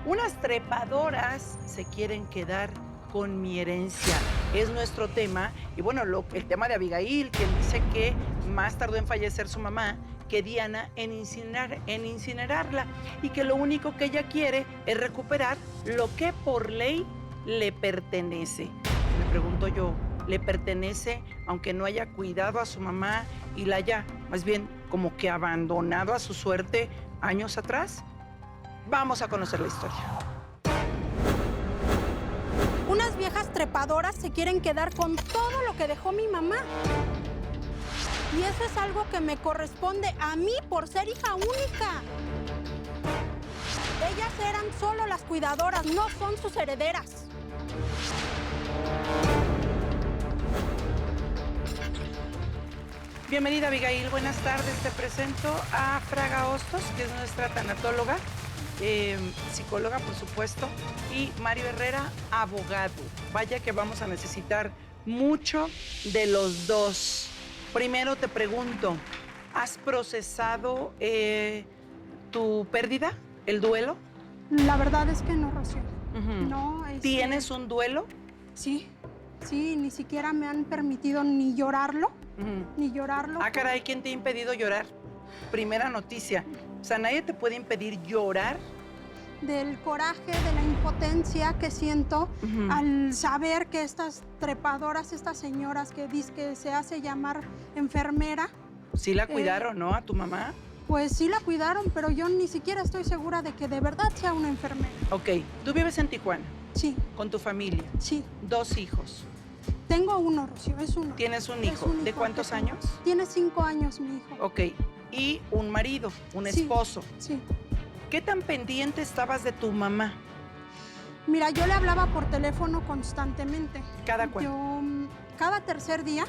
Unas trepadoras se quieren quedar con mi herencia. Es nuestro tema. Y bueno, el tema de Abigail, quien dice que más tardó en fallecer su mamá que Diana en incinerarla. Y que lo único que ella quiere es recuperar lo que por ley le pertenece. Me pregunto yo, ¿le pertenece aunque no haya cuidado a su mamá y la haya, más bien, como que abandonado a su suerte años atrás? Vamos a conocer la historia. Unas viejas trepadoras se quieren quedar con todo lo que dejó mi mamá. Y eso es algo que me corresponde a mí por ser hija única. Ellas eran solo las cuidadoras, no son sus herederas. Bienvenida, Abigail. Buenas tardes. Te presento a Fraga Hostos, que es nuestra tanatóloga, psicóloga, por supuesto, y Mario Herrera, abogado. Vaya que vamos a necesitar mucho de los dos. Primero te pregunto, ¿has procesado tu pérdida, el duelo? La verdad es que no, Rocío. Uh-huh. No, ¿Tienes un duelo? Sí, ni siquiera me han permitido ni llorarlo. Ni llorarlo. Ah, caray, ¿quién te ha impedido llorar? Primera noticia. O sea, ¿nadie te puede impedir llorar? Del coraje, de la impotencia que siento al saber que estas trepadoras, estas señoras que dicen que se hace llamar enfermera. Sí la cuidaron, ¿no? A tu mamá. Pues sí la cuidaron, pero yo ni siquiera estoy segura de que de verdad sea una enfermera. Ok, ¿tú vives en Tijuana? Sí. ¿Con tu familia? Sí. 2 hijos. Tengo uno, Rocío, es uno. ¿Tienes un hijo? ¿De cuántos años? Tiene 5 años mi hijo. Ok, y un marido, un esposo. Sí. ¿Qué tan pendiente estabas de tu mamá? Mira, yo le hablaba por teléfono constantemente. ¿Cada cuándo? Cada tercer día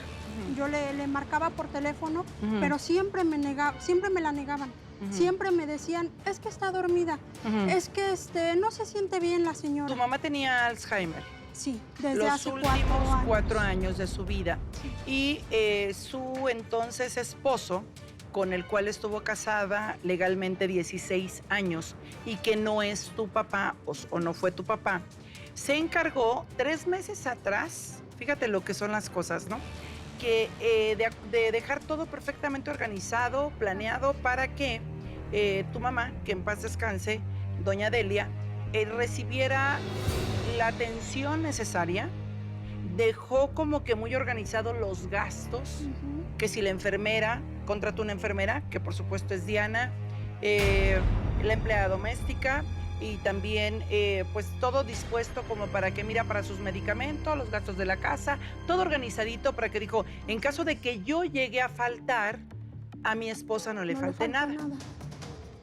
yo le marcaba por teléfono, pero siempre me la negaban. Siempre me decían, es que está dormida, es que no se siente bien la señora. ¿Tu mamá tenía Alzheimer? Sí, desde los hace últimos 4 años de su vida. Sí. Y su entonces esposo, con el cual estuvo casada legalmente 16 años y que no es tu papá o no fue tu papá, se encargó 3 meses atrás, fíjate lo que son las cosas, ¿no? Que de dejar todo perfectamente organizado, planeado para que tu mamá, que en paz descanse, doña Delia, recibiera la atención necesaria. Dejó como que muy organizados los gastos, que si la enfermera, contrató una enfermera, que por supuesto es Diana, la empleada doméstica y también pues todo dispuesto como para que mira para sus medicamentos, los gastos de la casa, todo organizadito para que dijo, en caso de que yo llegue a faltar, a mi esposa no le falte nada.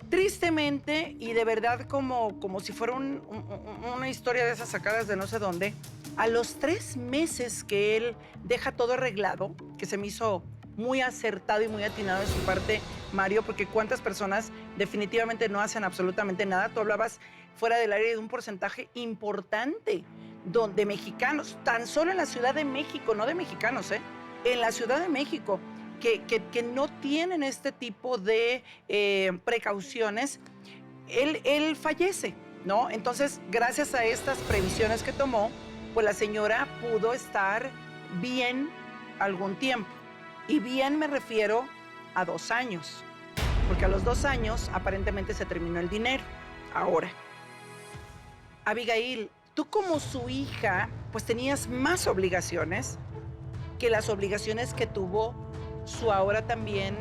Tristemente, y de verdad como si fuera una historia de esas sacadas de no sé dónde, a los 3 meses que él deja todo arreglado, que se me hizo muy acertado y muy atinado de su parte, Mario, porque cuántas personas definitivamente no hacen absolutamente nada. Tú hablabas fuera del área de un porcentaje importante de mexicanos, tan solo en la Ciudad de México, no de mexicanos, en la Ciudad de México, que no tienen este tipo de precauciones. Él fallece, ¿no? Entonces, gracias a estas previsiones que tomó, pues la señora pudo estar bien algún tiempo. Y bien me refiero a 2 años, porque a los 2 años aparentemente se terminó el dinero. Ahora, Abigail, tú como su hija, pues tenías más obligaciones que las obligaciones que tuvo su ahora también,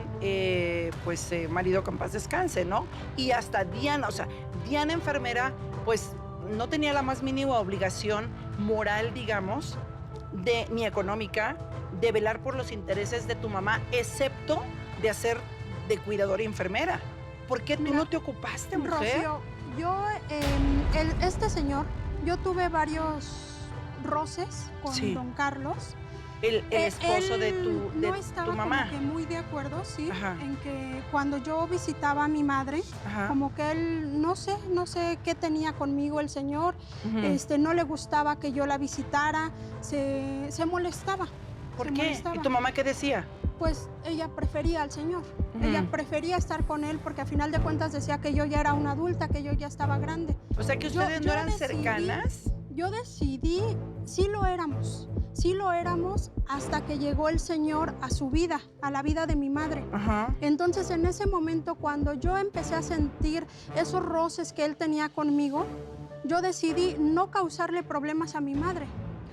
marido, que en paz descanse, ¿no? Y hasta Diana, o sea, Diana enfermera, pues no tenía la más mínima obligación moral, digamos, ni económica, de velar por los intereses de tu mamá, excepto de hacer de cuidadora y enfermera. ¿Por qué tú no te ocupaste, mujer? Rocío, yo, este señor, yo tuve varios roces con don Carlos. El esposo de tu mamá. No estaba como que muy de acuerdo, sí, en que cuando yo visitaba a mi madre, como que él, no sé qué tenía conmigo el señor, no le gustaba que yo la visitara, se molestaba. ¿Por qué? ¿Y tu mamá qué decía? pues ella prefería al Señor. Ella prefería estar con él porque a final de cuentas decía que yo ya era una adulta, que yo ya estaba grande. O sea, que ustedes no eran cercanas. Yo decidí, sí lo éramos hasta que llegó el Señor a su vida, a la vida de mi madre. Ajá. Entonces, en ese momento, cuando yo empecé a sentir esos roces que él tenía conmigo, yo decidí no causarle problemas a mi madre.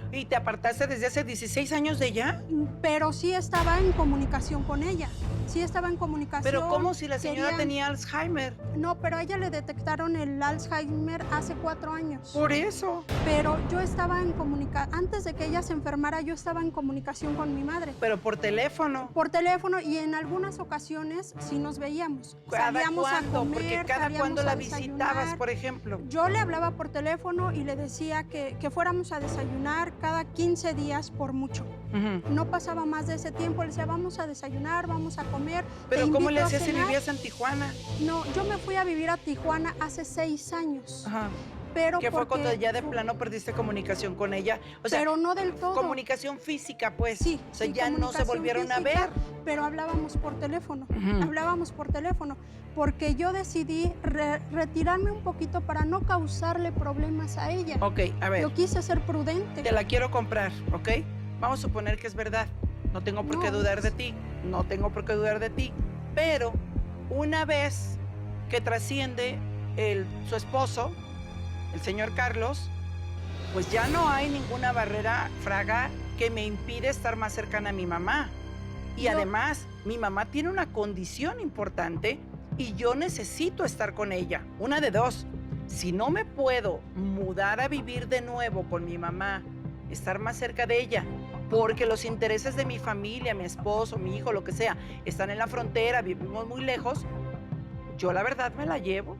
¿Y te apartaste desde hace 16 años de ella? Pero sí estaba en comunicación con ella. Sí estaba en comunicación. Pero ¿cómo si la señora Querían- tenía Alzheimer? No, pero a ella le detectaron el Alzheimer hace 4 años. Por eso. Pero yo estaba en comunicación, antes de que ella se enfermara, yo estaba en comunicación con mi madre. Pero por teléfono. Por teléfono y en algunas ocasiones sí nos veíamos. ¿Cada Salíamos cuándo? a comer, Porque cada salíamos cuándo a la desayunar. visitabas, por ejemplo. Yo le hablaba por teléfono y le decía que fuéramos a desayunar cada 15 días por mucho. Ujú. No pasaba más de ese tiempo. Le decía, vamos a desayunar, vamos a comer. Pero te ¿cómo le invito a hacías si cenar". vivías en Tijuana? No, yo me fui a vivir a Tijuana hace 6 años. Ajá. Pero ¿Qué fue porque- cuando ya de plano perdiste comunicación con ella? O sea, pero no del todo. comunicación física, pues. Sí, O sea, sí, ya no se comunicación volvieron a física, ver. pero hablábamos por teléfono. Ujú. Hablábamos por teléfono, porque yo decidí retirarme un poquito para no causarle problemas a ella. Ok, a ver, Yo quise ser prudente. te la quiero comprar, ¿ok? Vamos a suponer que es verdad. No tengo por qué No, dudar de ti. No tengo por qué dudar de ti. Pero una vez que trasciende su esposo, el señor Carlos, pues ya no hay ninguna barrera, Fraga, que me impide estar más cercana a mi mamá. Y Yo- además, mi mamá tiene una condición importante y yo necesito estar con ella. Una de dos. Si no me puedo mudar a vivir de nuevo con mi mamá, estar más cerca de ella, porque los intereses de mi familia, mi esposo, mi hijo, lo que sea, están en la frontera, vivimos muy lejos, yo la verdad me la llevo.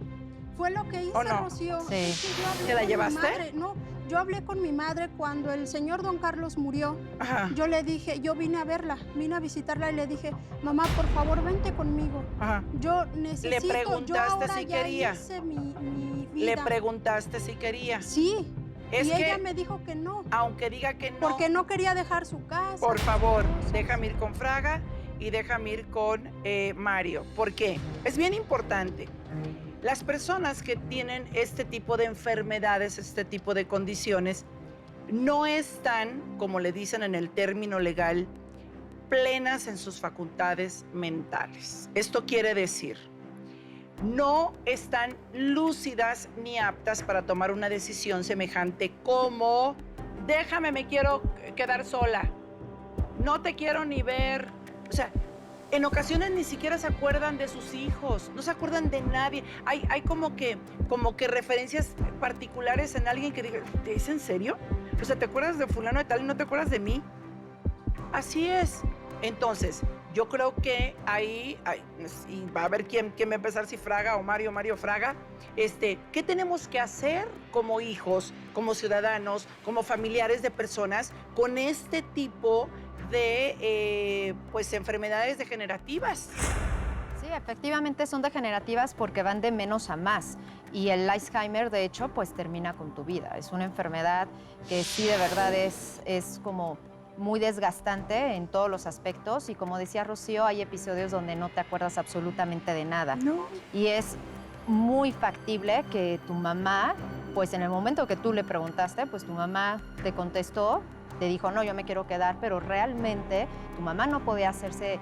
Fue lo que hice, ¿O no? Rocío. Sí. Es que yo hablé ¿Te la con mi llevaste? madre. No, yo hablé con mi madre cuando el señor don Carlos murió. Ajá, Yo le dije, yo vine a verla, vine a visitarla y le dije, mamá, por favor, vente conmigo. ajá. Yo necesito, yo preguntaste ahora si ya quería. hice mi Le vida. preguntaste si quería. Sí, Es y que, ella me dijo que no, aunque diga que no, porque no quería dejar su casa. por sus favor, cosas. déjame ir con Fraga y déjame ir con Mario. ¿Por qué? Es bien importante. Las personas que tienen este tipo de enfermedades, este tipo de condiciones, no están, como le dicen en el término legal, plenas en sus facultades mentales. Esto quiere decir, no están lúcidas ni aptas para tomar una decisión semejante como, déjame, me quiero quedar sola, no te quiero ni ver. O sea, en ocasiones ni siquiera se acuerdan de sus hijos, no se acuerdan de nadie. Hay como que referencias particulares en alguien que diga, ¿es en serio? O sea, ¿te acuerdas de fulano de tal y no te acuerdas de mí? Así es. Entonces, yo creo que ahí, y va a ver quién va a empezar, si Fraga o Mario Fraga, ¿qué tenemos que hacer como hijos, como ciudadanos, como familiares de personas con este tipo de pues enfermedades degenerativas? Sí, efectivamente son degenerativas porque van de menos a más. Y el Alzheimer, de hecho, pues termina con tu vida. Es una enfermedad que sí, de verdad, es como muy desgastante en todos los aspectos. Y como decía Rocío, hay episodios donde no te acuerdas absolutamente de nada. No. Y es muy factible que tu mamá, pues en el momento que tú le preguntaste, pues tu mamá te contestó, te dijo, no, yo me quiero quedar, pero realmente tu mamá no podía hacerse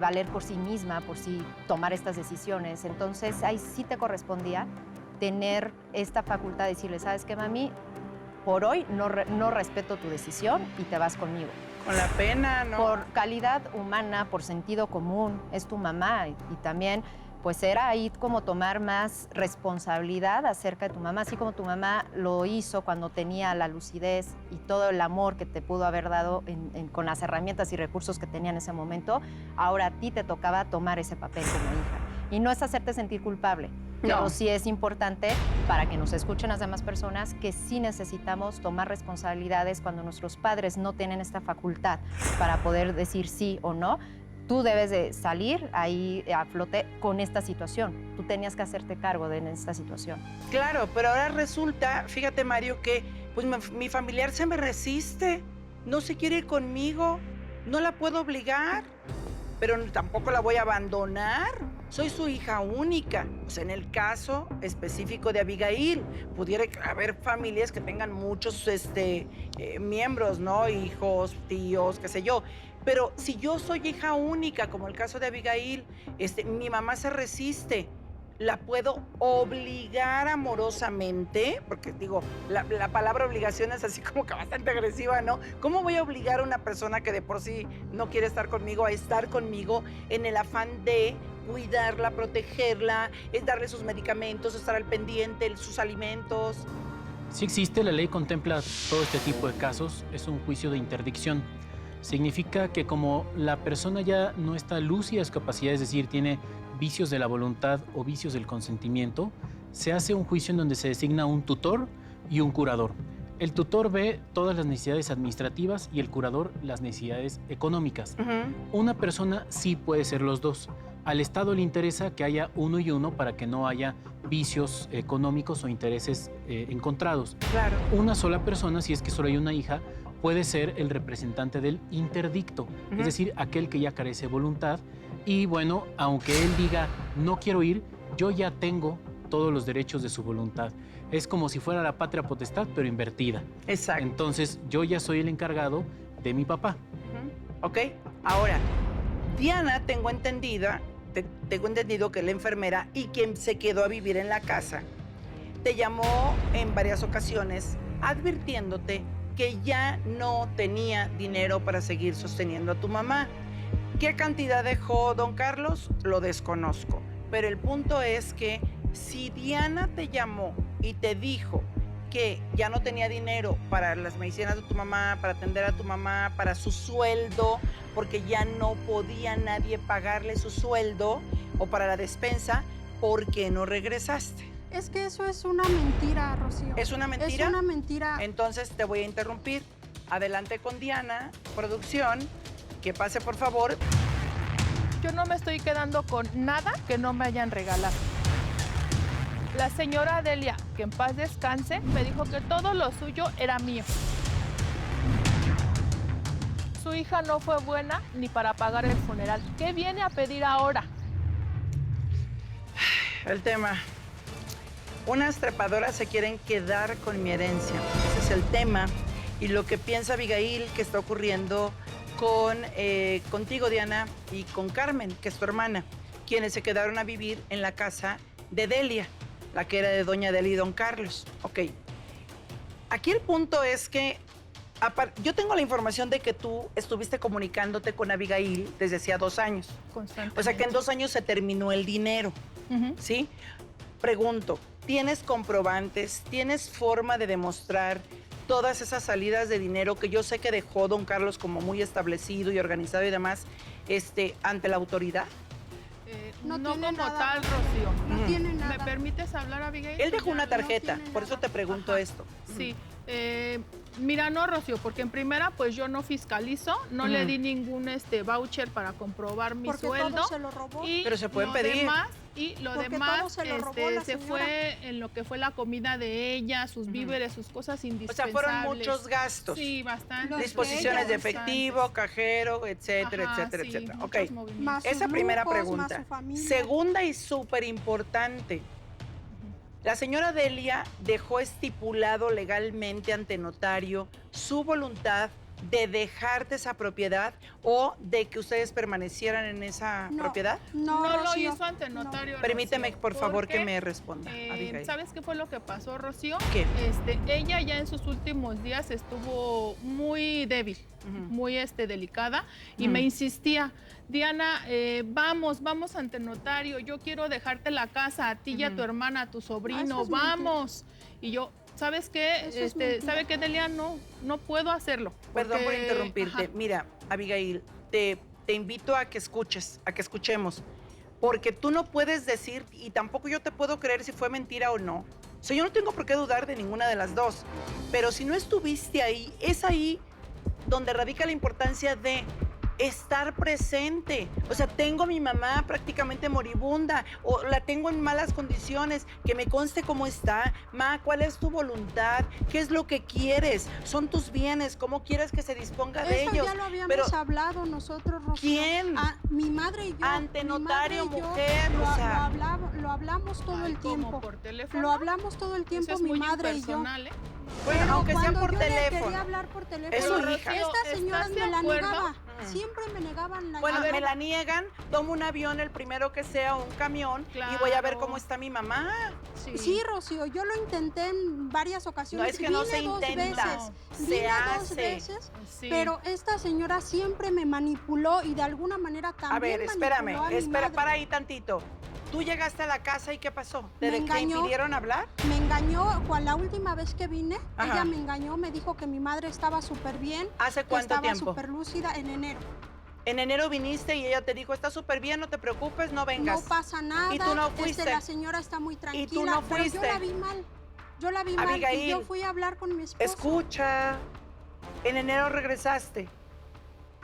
valer por sí misma, por sí tomar estas decisiones. Entonces ahí sí te correspondía tener esta facultad de decirle, ¿sabes qué, mami? Por hoy no respeto tu decisión y te vas conmigo. Con la pena, ¿no? Por calidad humana, por sentido común, es tu mamá. Y también, pues era ahí como tomar más responsabilidad acerca de tu mamá, así como tu mamá lo hizo cuando tenía la lucidez y todo el amor que te pudo haber dado con las herramientas y recursos que tenía en ese momento. Ahora a ti te tocaba tomar ese papel como hija. Y no es hacerte sentir culpable. Pero No. sí es importante para que nos escuchen las demás personas que sí necesitamos tomar responsabilidades cuando nuestros padres no tienen esta facultad para poder decir sí o no. Tú debes de salir ahí a flote con esta situación. Tú tenías que hacerte cargo de esta situación. Claro, pero ahora resulta, fíjate, Mario, que pues mi familiar se me resiste, no se quiere ir conmigo, no la puedo obligar. pero tampoco la voy a abandonar. Soy su hija única. O sea, en el caso específico de Abigail, pudiera haber familias que tengan muchos miembros, ¿no? Hijos, tíos, qué sé yo. Pero si yo soy hija única, como el caso de Abigail, mi mamá se resiste. La puedo obligar amorosamente, porque digo, la palabra obligación es así como que bastante agresiva, ¿no? ¿Cómo voy a obligar a una persona que de por sí no quiere estar conmigo a estar conmigo en el afán de cuidarla, protegerla, es darle sus medicamentos, estar al pendiente, sus alimentos? Sí existe, la ley contempla todo este tipo de casos, es un juicio de interdicción. Significa que como la persona ya no está lúcida de sus capacidades, es decir, tiene vicios de la voluntad o vicios del consentimiento, se hace un juicio en donde se designa un tutor y un curador. El tutor ve todas las necesidades administrativas y el curador las necesidades económicas. Una persona sí puede ser los dos. Al Estado le interesa que haya uno y uno para que no haya vicios económicos o intereses encontrados. Claro. Una sola persona, si es que solo hay una hija, puede ser el representante del interdicto, es decir, aquel que ya carece de voluntad. Y bueno, aunque él diga, no quiero ir, yo ya tengo todos los derechos de su voluntad. Es como si fuera la patria potestad, pero invertida. Exacto. Entonces, yo ya soy el encargado de mi papá. ¿Ok? Ahora, Diana, tengo entendido que la enfermera y quien se quedó a vivir en la casa, te llamó en varias ocasiones advirtiéndote que ya no tenía dinero para seguir sosteniendo a tu mamá. ¿Qué cantidad dejó don Carlos? Lo desconozco. Pero el punto es que si Diana te llamó y te dijo que ya no tenía dinero para las medicinas de tu mamá, para atender a tu mamá, para su sueldo, porque ya no podía nadie pagarle su sueldo o para la despensa, ¿por qué no regresaste? Es que eso es una mentira, Rocío. ¿Es una mentira? Es una mentira. Entonces te voy a interrumpir. Adelante con Diana, producción, que pase por favor. Yo no me estoy quedando con nada que no me hayan regalado. La señora Delia, que en paz descanse, me dijo que todo lo suyo era mío. Su hija no fue buena ni para pagar el funeral. ¿Qué viene a pedir ahora? El tema. Unas trepadoras se quieren quedar con mi herencia. Ese es el tema. Y lo que piensa Abigail que está ocurriendo contigo, Diana, y con Carmen, que es tu hermana, quienes se quedaron a vivir en la casa de Delia, la que era de doña Delia y don Carlos. Ok. Aquí el punto es que yo tengo la información de que tú estuviste comunicándote con Abigail desde hacía 2 años. Constantemente. O sea que en 2 años se terminó el dinero, ¿sí? Pregunto, ¿tienes comprobantes? ¿Tienes forma de demostrar todas esas salidas de dinero que yo sé que dejó don Carlos como muy establecido y organizado y demás, ante la autoridad? No No tiene como nada. tal, Rocío. No tiene nada. ¿Me permites hablar, Abigail? Él dejó una tarjeta, tiene por eso nada. te pregunto esto. Sí. Mira, no, Rocío, porque en primera, pues yo no fiscalizo, no le di ningún voucher para comprobar mi Porque sueldo. todo se lo robó. Y Pero se pueden lo pedir. Demás, y lo Porque demás todo se lo robó la se señora. fue en lo que fue la comida de ella, sus víveres, sus cosas O sea, indispensables. fueron muchos gastos. Sí, bastante. Los Disposiciones de ella, efectivo, cajero, etcétera, Ajá, etcétera, sí, etcétera. muchos Ok. movimientos. Más sus Esa primera lujos, pregunta. más su familia. Segunda y súper importante. La señora Delia dejó estipulado legalmente ante notario su voluntad de dejarte esa propiedad o de que ustedes permanecieran en esa No, propiedad. No lo Rocío, hizo ante notario. Permíteme, Rocío, por favor, que porque, me responda, Abigail. ¿Sabes qué fue lo que pasó, Rocío? ¿Qué? Ella ya en sus últimos días estuvo muy débil, muy delicada, y me insistía, Diana, vamos ante notario, yo quiero dejarte la casa a ti y a tu hermana, a tu sobrino, Eso es mentira. vamos. Y yo, ¿sabes qué? Eso es mentira. ¿Sabe qué, Delia? No puedo hacerlo. Perdón por porque- interrumpirte. Ajá. Mira, Abigail, te invito a que escuchemos, porque tú no puedes decir, y tampoco yo te puedo creer si fue mentira o no. O sea, yo no tengo por qué dudar de ninguna de las dos, pero si no estuviste ahí, es ahí donde radica la importancia de estar presente. O sea, tengo a mi mamá prácticamente moribunda o la tengo en malas condiciones, que me conste cómo está. Ma, ¿cuál es tu voluntad? ¿Qué es lo que quieres? Son tus bienes, ¿cómo quieres que se disponga de Eso ellos? ya lo habíamos Pero, hablado nosotros, Rocío. ¿quién? Mi madre y yo. Ante mi notario, madre y yo mujer, o sea. lo hablamos todo Ay, el ¿cómo, tiempo. por teléfono? Lo hablamos todo el Eso tiempo, es mi muy madre y yo. impersonal, ¿eh? Bueno, Pero aunque sea cuando por yo le teléfono. quería hablar por teléfono, Es su Pero, hija. Rocío, estas señoras ¿estás de me la acuerdo? negaban. Siempre me negaban la Bueno, llamada. me la niegan, tomo un avión, el primero que sea, un camión, y voy a ver Claro. cómo está mi mamá. Sí, Rocío, yo lo intenté en varias ocasiones. No, es que no Vine se dos intenta, veces, se vine dos hace. veces, Sí. pero esta señora siempre me manipuló y de alguna manera también A ver, espérame, manipuló a mi espera, madre. para ahí tantito. Tú llegaste a la casa y ¿qué pasó? ¿Te Me engañó. impidieron hablar? Me engañó, la última vez que vine, Ajá. ella me engañó, me dijo que mi madre estaba súper bien, ¿Hace que cuánto estaba tiempo? súper lúcida en enero. En enero viniste y ella te dijo, está súper bien, no te preocupes, no vengas. No pasa nada, Y tú no fuiste. la señora está muy tranquila, tú no pero yo fuiste. la vi mal. Yo la vi mal y Abigail, yo fui a hablar con mi esposo. Escucha, en enero regresaste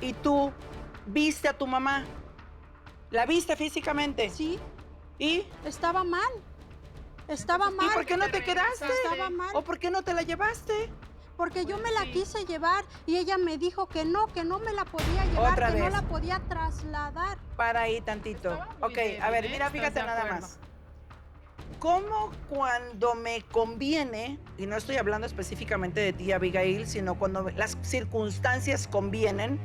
y tú viste a tu mamá. ¿La viste físicamente? Sí, ¿Y? estaba mal. Estaba mal. ¿Y por qué no te quedaste? Estaba mal. ¿O por qué no te la llevaste? Porque yo Pues me la sí. quise llevar y ella me dijo que no me la podía llevar, Otra que no vez. la podía trasladar. Para ahí tantito. Estaba muy Ok, débil, a ver, ¿eh? mira, ¿Estás fíjate de nada acuerdo? más. ¿Cómo cuando me conviene, y no estoy hablando específicamente de ti, Abigail, sino cuando las circunstancias convienen,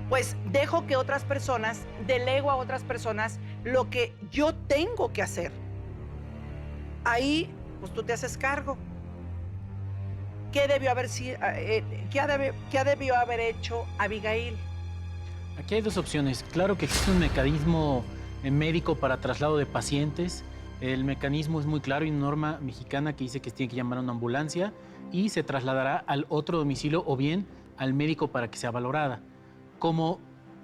pues dejo que otras personas, delego a otras personas lo que yo tengo que hacer? Ahí, pues tú te haces cargo. ¿Qué debió haber sido, qué debió haber hecho Abigail? Aquí hay dos opciones. Claro que existe un mecanismo médico para traslado de pacientes. El mecanismo es muy claro, hay una norma mexicana que dice que tiene que llamar a una ambulancia y se trasladará al otro domicilio o bien al médico para que sea valorada. Como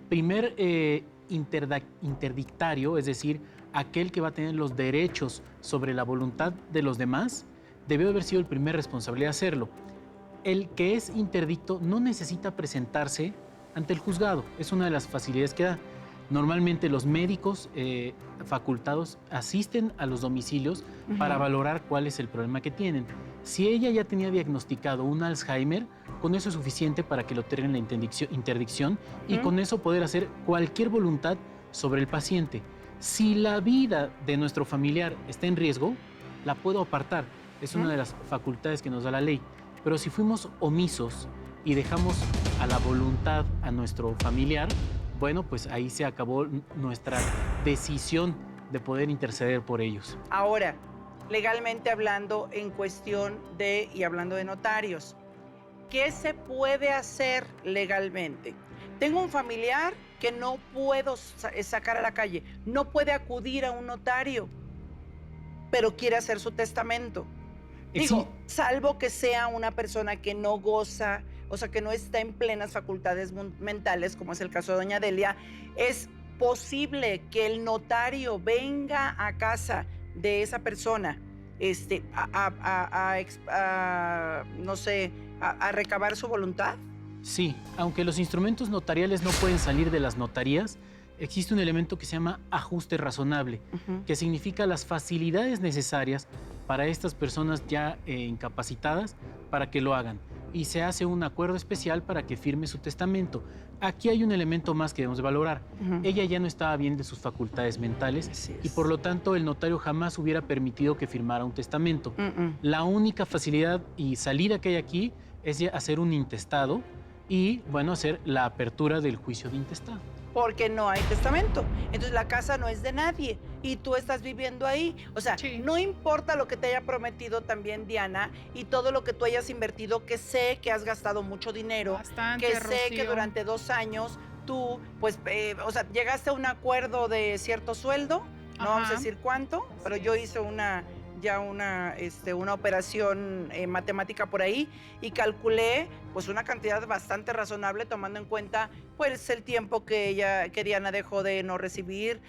primer interdictario, es decir, aquel que va a tener los derechos sobre la voluntad de los demás, debió haber sido el primer responsable de hacerlo. El que es interdicto no necesita presentarse ante el juzgado, es una de las facilidades que da. Normalmente los médicos facultados asisten a los domicilios para valorar cuál es el problema que tienen. Si ella ya tenía diagnosticado un Alzheimer, con eso es suficiente para que lo tengan la interdicción y con eso poder hacer cualquier voluntad sobre el paciente. Si la vida de nuestro familiar está en riesgo, la puedo apartar. Es una de las facultades que nos da la ley. Pero si fuimos omisos y dejamos a la voluntad a nuestro familiar, bueno, pues ahí se acabó nuestra decisión de poder interceder por ellos. Ahora, legalmente hablando, en cuestión de, y hablando de notarios, ¿qué se puede hacer legalmente? Tengo un familiar que no puedo sacar a la calle, no puede acudir a un notario, pero quiere hacer su testamento. Digo, salvo que sea una persona que no goza, o sea, que no está en plenas facultades mentales, como es el caso de doña Delia, es posible que el notario venga a casa de esa persona no sé, a recabar su voluntad. Sí, aunque los instrumentos notariales no pueden salir de las notarías, existe un elemento que se llama ajuste razonable, que significa las facilidades necesarias para estas personas ya incapacitadas para que lo hagan. Y se hace un acuerdo especial para que firme su testamento. Aquí hay un elemento más que debemos de valorar. Ella ya no estaba bien de sus facultades mentales y por lo tanto el notario jamás hubiera permitido que firmara un testamento. La única facilidad y salida que hay aquí es ya hacer un intestado y, bueno, hacer la apertura del juicio de intestado. Porque no hay testamento. Entonces la casa no es de nadie y tú estás viviendo ahí. O sea, no importa lo que te haya prometido también Diana y todo lo que tú hayas invertido, que sé que has gastado mucho dinero, Bastante, que sé Rocío. que durante 2 años tú, pues, o sea, llegaste a un acuerdo de cierto sueldo, no vamos a decir cuánto, pero yo hice una operación matemática por ahí y calculé pues una cantidad bastante razonable tomando en cuenta pues el tiempo que Diana dejó de no recibir,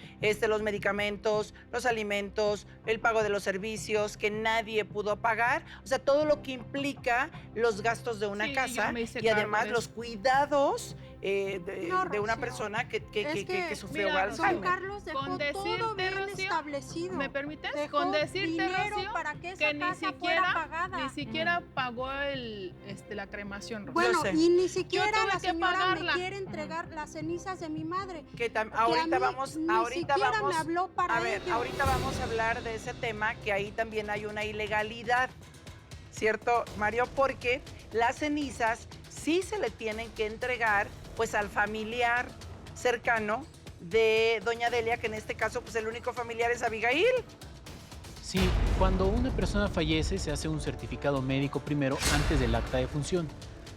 los medicamentos, los alimentos, el pago de los servicios que nadie pudo pagar, o sea, todo lo que implica los gastos de una casa yo me hice y además cargo de los eso. cuidados No, de una Rocío. persona que sufrió mira, Alzheimer. Don Carlos dejó Con todo decirte, bien Rocío, establecido. ¿me permites? Dejó Con decirte, dinero Rocío, para que esa que ni casa fuera siquiera, pagada. ni siquiera pagó la cremación, Rocío. Bueno, sé. y ni siquiera tuve la que señora me pagarla. quiere entregar las cenizas de mi madre. Que que a ahorita mí vamos, ni ahorita siquiera vamos. me habló para a ver, ello. ahorita vamos a hablar de ese tema, que ahí también hay una ilegalidad, ¿cierto, Mario? Porque las cenizas sí se le tienen que entregar, pues, al familiar cercano de doña Delia, que en este caso, pues, el único familiar es Abigail. Sí, cuando una persona fallece se hace un certificado médico primero antes del acta de función.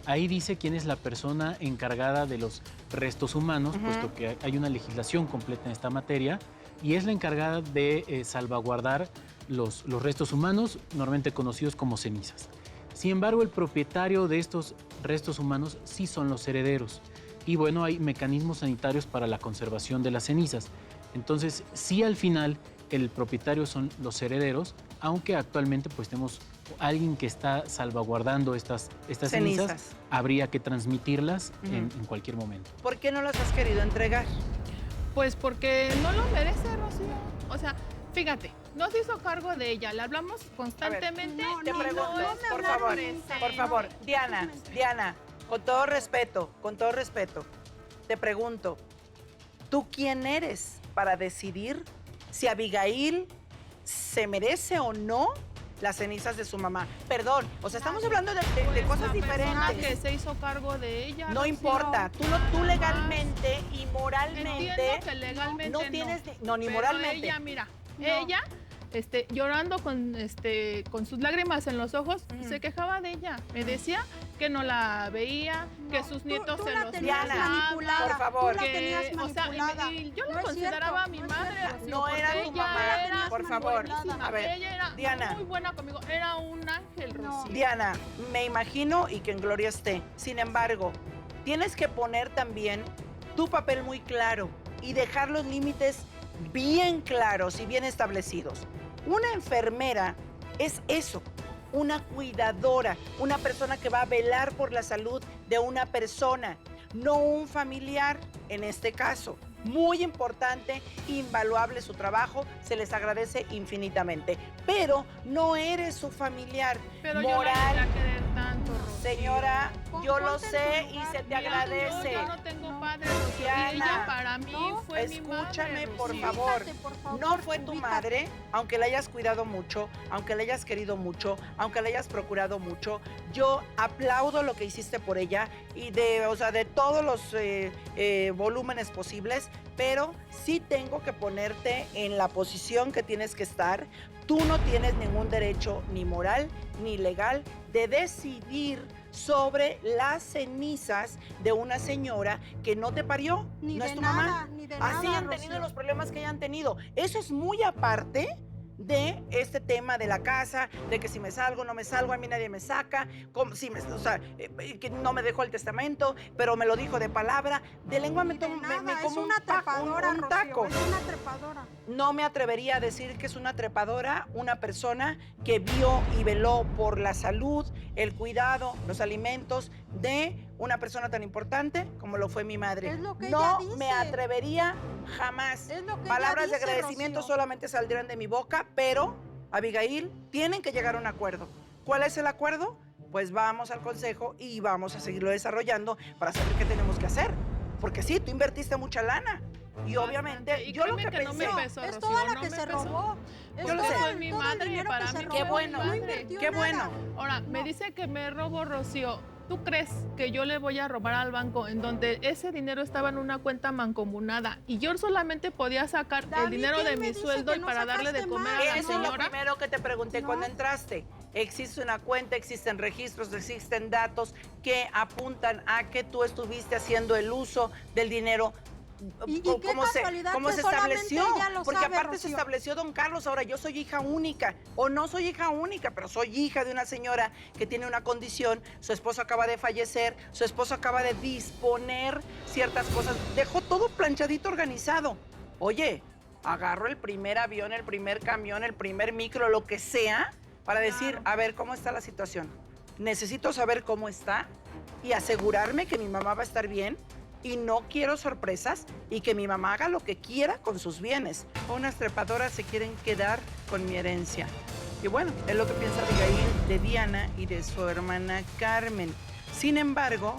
Ahí dice quién es la persona encargada de los restos humanos, puesto que hay una legislación completa en esta materia, y es la encargada de salvaguardar los restos humanos, normalmente conocidos como cenizas. Sin embargo, el propietario de estos restos humanos sí son los herederos. Y bueno, hay mecanismos sanitarios para la conservación de las cenizas. Entonces, sí, al final, el propietario son los herederos, aunque actualmente pues tenemos alguien que está salvaguardando estas cenizas, habría que transmitirlas en cualquier momento. ¿Por qué no las has querido entregar? Pues porque no lo merece, Rocío. O sea, fíjate, no se hizo cargo de ella, le hablamos constantemente. no, Te no, pregunto, no me por hablaron favor, nunca. por favor, Diana, con todo respeto, te pregunto, ¿tú quién eres para decidir si Abigail se merece o no las cenizas de su mamá? Perdón, o sea, estamos hablando de cosas La persona que diferentes. se hizo cargo de ella. No Rocío, importa, tú nada legalmente y moralmente Entiendo que legalmente no tienes ni pero moralmente. ella, mira, No. ella llorando con sus lágrimas en los ojos, se quejaba de ella. Me decía que no la veía, que sus nietos tú se la los tenías Diana, manipulada, por favor. tú la tenías o sea, manipulada. y yo No la es consideraba cierto, mi no es madre, cierto. Rocío, No porque era tu ella mamá, era por favor. buenísima. A ver, Ella era Diana. muy buena conmigo, era un ángel, No. Rocío. Diana, me imagino y que en gloria esté. Sin embargo, tienes que poner también tu papel muy claro y dejar los límites bien claros y bien establecidos. Una enfermera es eso, una cuidadora, una persona que va a velar por la salud de una persona, no un familiar en este caso. Muy importante, invaluable su trabajo, se les agradece infinitamente. Pero no eres su familiar. Pero yo la moral. llegué a querer tanto, Rocío. Señora, yo lo Ponte en sé su y lugar. se te Mira, agradece. Yo no tengo padre, Rocío, y Diana, ella para mí no, fue mi madre, escúchame, por Rocío. favor. Ubícate, por favor, No fue tu ubícate. madre, aunque la hayas cuidado mucho, aunque la hayas querido mucho, aunque la hayas procurado mucho. Yo aplaudo lo que hiciste por ella y de todos los volúmenes posibles, pero sí tengo que ponerte en la posición que tienes que estar. Tú no tienes ningún derecho ni moral ni legal de decidir sobre las cenizas de una señora que no te parió, Ni no de es tu nada, mamá. ni de Así nada, han tenido Rocío. los problemas que hayan tenido. Eso es muy aparte de este tema de la casa, de que si me salgo, no me salgo, a mí nadie me saca, que no me dejó el testamento, pero me lo dijo de palabra, de lengua me Ni de tomo nada, es como una un trepadora, Rocío, taco. es una trepadora. No me atrevería a decir que es una trepadora, una persona que vio y veló por la salud, el cuidado, los alimentos de una persona tan importante como lo fue mi madre. Es lo que no ella me dice. atrevería jamás. Es lo que Palabras ella de dice, agradecimiento Rocío. solamente saldrían de mi boca, pero, Abigail, tienen que llegar a un acuerdo. ¿Cuál es el acuerdo? Pues vamos al consejo y vamos a seguirlo desarrollando para saber qué tenemos que hacer. Porque sí, tú invertiste mucha lana. Y obviamente, Bastante. Y yo lo créeme que no pensé... me pesó, Es Rocío, toda la no que me se pesó. robó. Es Yo lo todo sé. el- Mi todo el madre, dinero para que se mí robó. Qué bueno. No Madre. invirtió Qué nada. bueno. Ahora, me dice que me robo, Rocío. ¿Tú crees que yo le voy a robar al banco en donde ese dinero estaba en una cuenta mancomunada y yo solamente podía sacar David, el dinero de ¿quién me mi dice sueldo que y no para darle de sacaste comer más? a la Eso es lo señora? primero que te pregunté No. cuando entraste. Existe una cuenta, existen registros, existen datos que apuntan a que tú estuviste haciendo el uso del dinero. Y qué casualidad cómo que se solamente estableció. ella lo Porque sabe, aparte se Rocío. estableció don Carlos. Ahora yo soy hija única, o no soy hija única, pero soy hija de una señora que tiene una condición. Su esposo acaba de fallecer, su esposo acaba de disponer ciertas cosas. Dejó todo planchadito, organizado. Oye, agarro el primer avión, el primer camión, el primer micro, lo que sea, para decir, a ver cómo está la situación. Necesito saber cómo está y asegurarme que mi mamá va a estar bien, y no quiero sorpresas y que mi mamá haga lo que quiera con sus bienes. Unas trepadoras se quieren quedar con mi herencia. Y bueno, es lo que piensa Abigail de Diana y de su hermana Carmen. Sin embargo,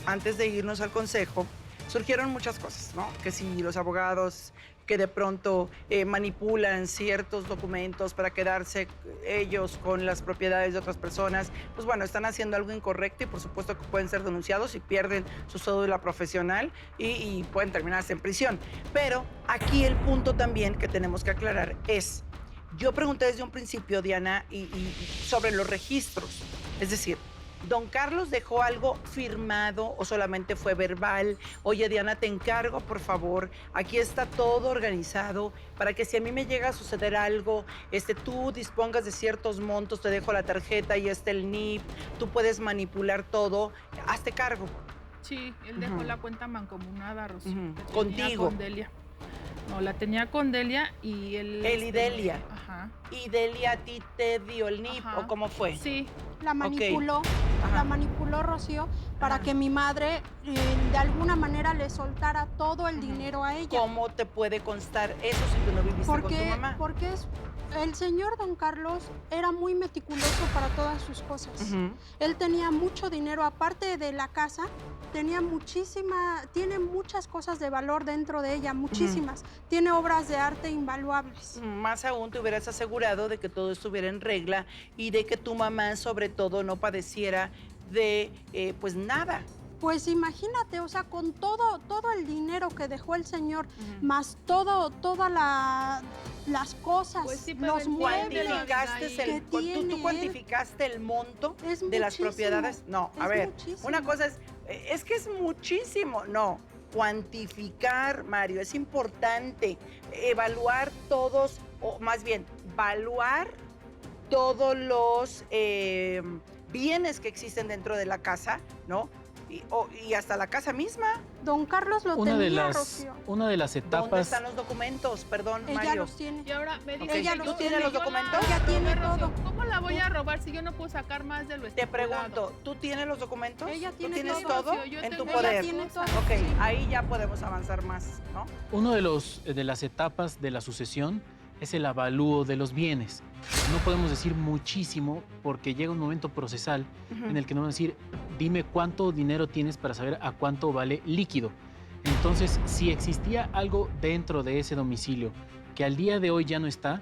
antes de irnos al consejo, surgieron muchas cosas, ¿no? Que si los abogados que de pronto manipulan ciertos documentos para quedarse ellos con las propiedades de otras personas, pues bueno, están haciendo algo incorrecto y por supuesto que pueden ser denunciados y pierden su cédula profesional y pueden terminarse en prisión. Pero aquí el punto también que tenemos que aclarar es, yo pregunté desde un principio, Diana, y sobre los registros, es decir, ¿don Carlos dejó algo firmado o solamente fue verbal? Oye, Diana, te encargo, por favor, aquí está todo organizado para que si a mí me llega a suceder algo, tú dispongas de ciertos montos, te dejo la tarjeta y el NIP, tú puedes manipular todo, hazte cargo. Sí, él dejó la cuenta mancomunada, Rocío. que tenía Contigo. Con Delia. No, la tenía con Delia y él... Él y Delia. Ajá. ¿Y Delia a ti te dio el NIP Ajá. o cómo fue? Sí. La manipuló, Ajá. la manipuló Rocío para Ajá. que mi madre de alguna manera le soltara todo el dinero a ella. ¿Cómo te puede constar eso si tú no viviste con tu mamá? Porque el señor don Carlos era muy meticuloso para todas sus cosas. Él tenía mucho dinero, aparte de la casa, tiene muchas cosas de valor dentro de ella, muchísimas. Tiene obras de arte invaluables. Más aún te hubieras asegurado de que todo estuviera en regla y de que tu mamá, sobre todo, no padeciera de, pues, nada. Pues imagínate, o sea, con todo el dinero que dejó el señor, más todas las cosas, Pues sí, pero los entiende, muebles. ¿Cuantificaste que tiene ¿Tú él? cuantificaste el monto Es de las muchísimo, propiedades? No, a es ver, muchísimo. una cosa es que es muchísimo, no. Cuantificar, Mario, es importante. Evaluar todos, o más bien, evaluar todos los bienes que existen dentro de la casa, ¿no? Y hasta la casa misma. Don Carlos lo tenía, Rocío. Una de las ¿Dónde etapas... están los documentos? Perdón, Ella Mario. los tiene. Y ahora me dice Ok. Ella que los yo- tiene. que los yo la documentos? Ella robé, tiene Rocío. todo. ¿Cómo la voy a robar si yo no puedo sacar más de lo Te estipulado? pregunto, ¿tú tienes los documentos? Ella ¿Tú tiene tienes todo. todo Rocío, yo en tu tengo- Ella poder? tiene todo. Ok, Sí. ahí ya podemos avanzar más, ¿no? Uno de las etapas de la sucesión es el avalúo de los bienes. No podemos decir muchísimo porque llega un momento procesal en el que nos van a decir, dime cuánto dinero tienes para saber a cuánto vale líquido. Entonces, si existía algo dentro de ese domicilio que al día de hoy ya no está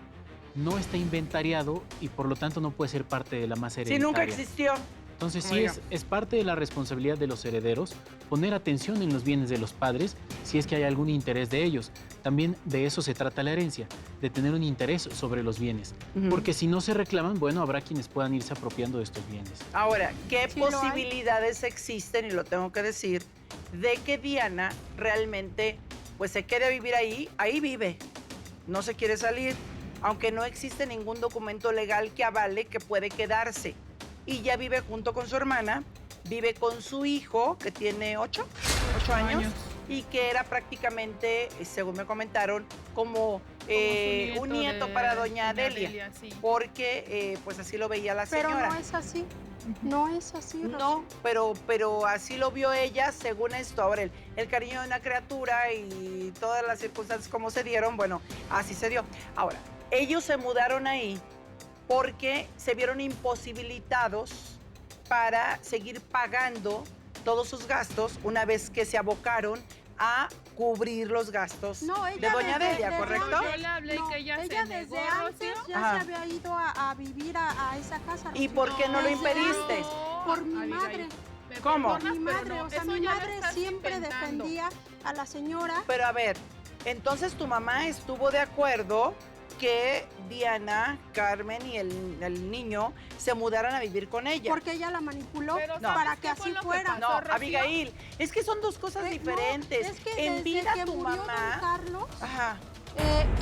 inventariado y por lo tanto no puede ser parte de la masa Si hereditaria. nunca existió. Entonces sí Oiga. es parte de la responsabilidad de los herederos poner atención en los bienes de los padres si es que hay algún interés de ellos. También de eso se trata la herencia, de tener un interés sobre los bienes. Porque si no se reclaman, bueno, habrá quienes puedan irse apropiando de estos bienes. Ahora, ¿qué Sí lo hay. posibilidades existen, y lo tengo que decir, de que Diana realmente pues se quede a vivir ahí? Ahí vive, no se quiere salir, aunque no existe ningún documento legal que avale que puede quedarse. Y ya vive junto con su hermana, vive con su hijo, que tiene 8 años, y que era prácticamente, según me comentaron, como Como su un nieto de para doña Delia, sí. porque pues así lo veía la Pero señora. no es así. No es así, Rocío. No, pero así lo vio ella, según esto. Ahora, el cariño de una criatura y todas las circunstancias como se dieron, bueno, así se dio. Ahora, ellos se mudaron ahí porque se vieron imposibilitados para seguir pagando todos sus gastos una vez que se abocaron a cubrir los gastos No, de ella doña desde- Delia, desde ¿correcto? antes- Yo le hablé y que ella se desde negó, antes Rocío. ya Ajá. se había ido a vivir a esa casa. ¿Y Rocío. por qué no lo Desde impediste? antes, Por mi Abigail, madre. me ¿Cómo? perdonas, Mi pero madre, no, o sea, eso mi ya lo madre estás siempre inventando. defendía a la señora. Pero a ver, entonces tu mamá estuvo de acuerdo que Diana, Carmen y el niño se mudaran a vivir con ella. Porque ella la manipuló Pero No. para ¿sabes que qué fue así lo que fuera. pasó? No, Rocío? Abigail, es que son dos cosas No, diferentes. es que En desde vida que tu murió mamá. don Carlos, Ajá.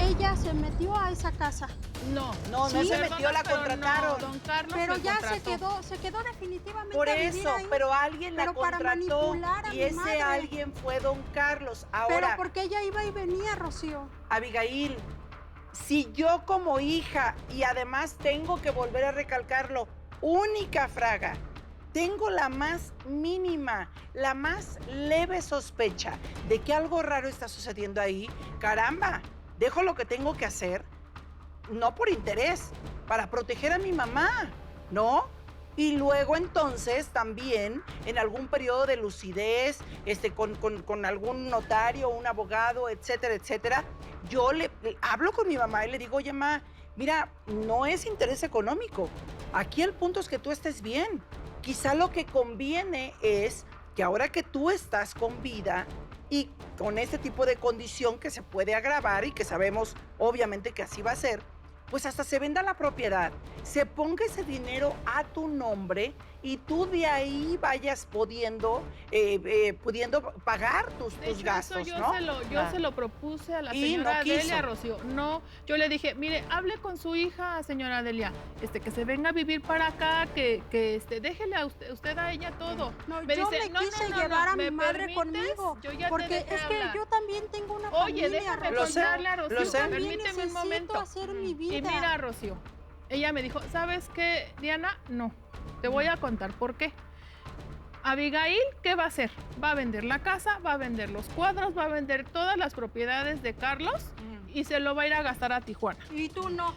ella se metió a esa casa. No, No, no Sí. se metió, la pero contrataron. No, don Carlos Pero me ya contrató. se quedó definitivamente Por a vivir eso, ahí. pero alguien la Pero para contrató manipular a y mi ese madre. alguien fue don Carlos. Pero Ahora, porque ella iba y venía, Rocío. Abigail, si yo como hija, y además tengo que volver a recalcarlo, única fraga, tengo la más mínima, la más leve sospecha de que algo raro está sucediendo ahí, caramba, dejo lo que tengo que hacer, no por interés, para proteger a mi mamá, ¿no? Y luego entonces también en algún periodo de lucidez, con algún notario, un abogado, etcétera, etcétera, yo le hablo con mi mamá y le digo, oye, ma, mira, no es interés económico. Aquí el punto es que tú estés bien. Quizá lo que conviene es que ahora que tú estás con vida y con este tipo de condición que se puede agravar y que sabemos obviamente que así va a ser, pues hasta se venda la propiedad, se ponga ese dinero a tu nombre y tú de ahí vayas pudiendo pagar tus gastos, ¿no? Yo se lo propuse a la Y no señora quiso. Delia, Rocío. No, yo le dije, mire, hable con su hija, señora Delia, que se venga a vivir para acá, que déjele a usted a ella todo. No, Me yo dice, le quise llevar a mi ¿me madre permites? conmigo, Yo ya te porque dejé es que hablar. yo también tengo una Oye, familia. déjame Lo sé, contarle a lo Rocío, sé. También permíteme un necesito momento. hacer mi vida. Y mira, Rocío, ella me dijo, ¿sabes qué, Diana? No, te voy a contar por qué. Abigail, ¿qué va a hacer? Va a vender la casa, va a vender los cuadros, va a vender todas las propiedades de Carlos y se lo va a ir a gastar a Tijuana. Y tú no.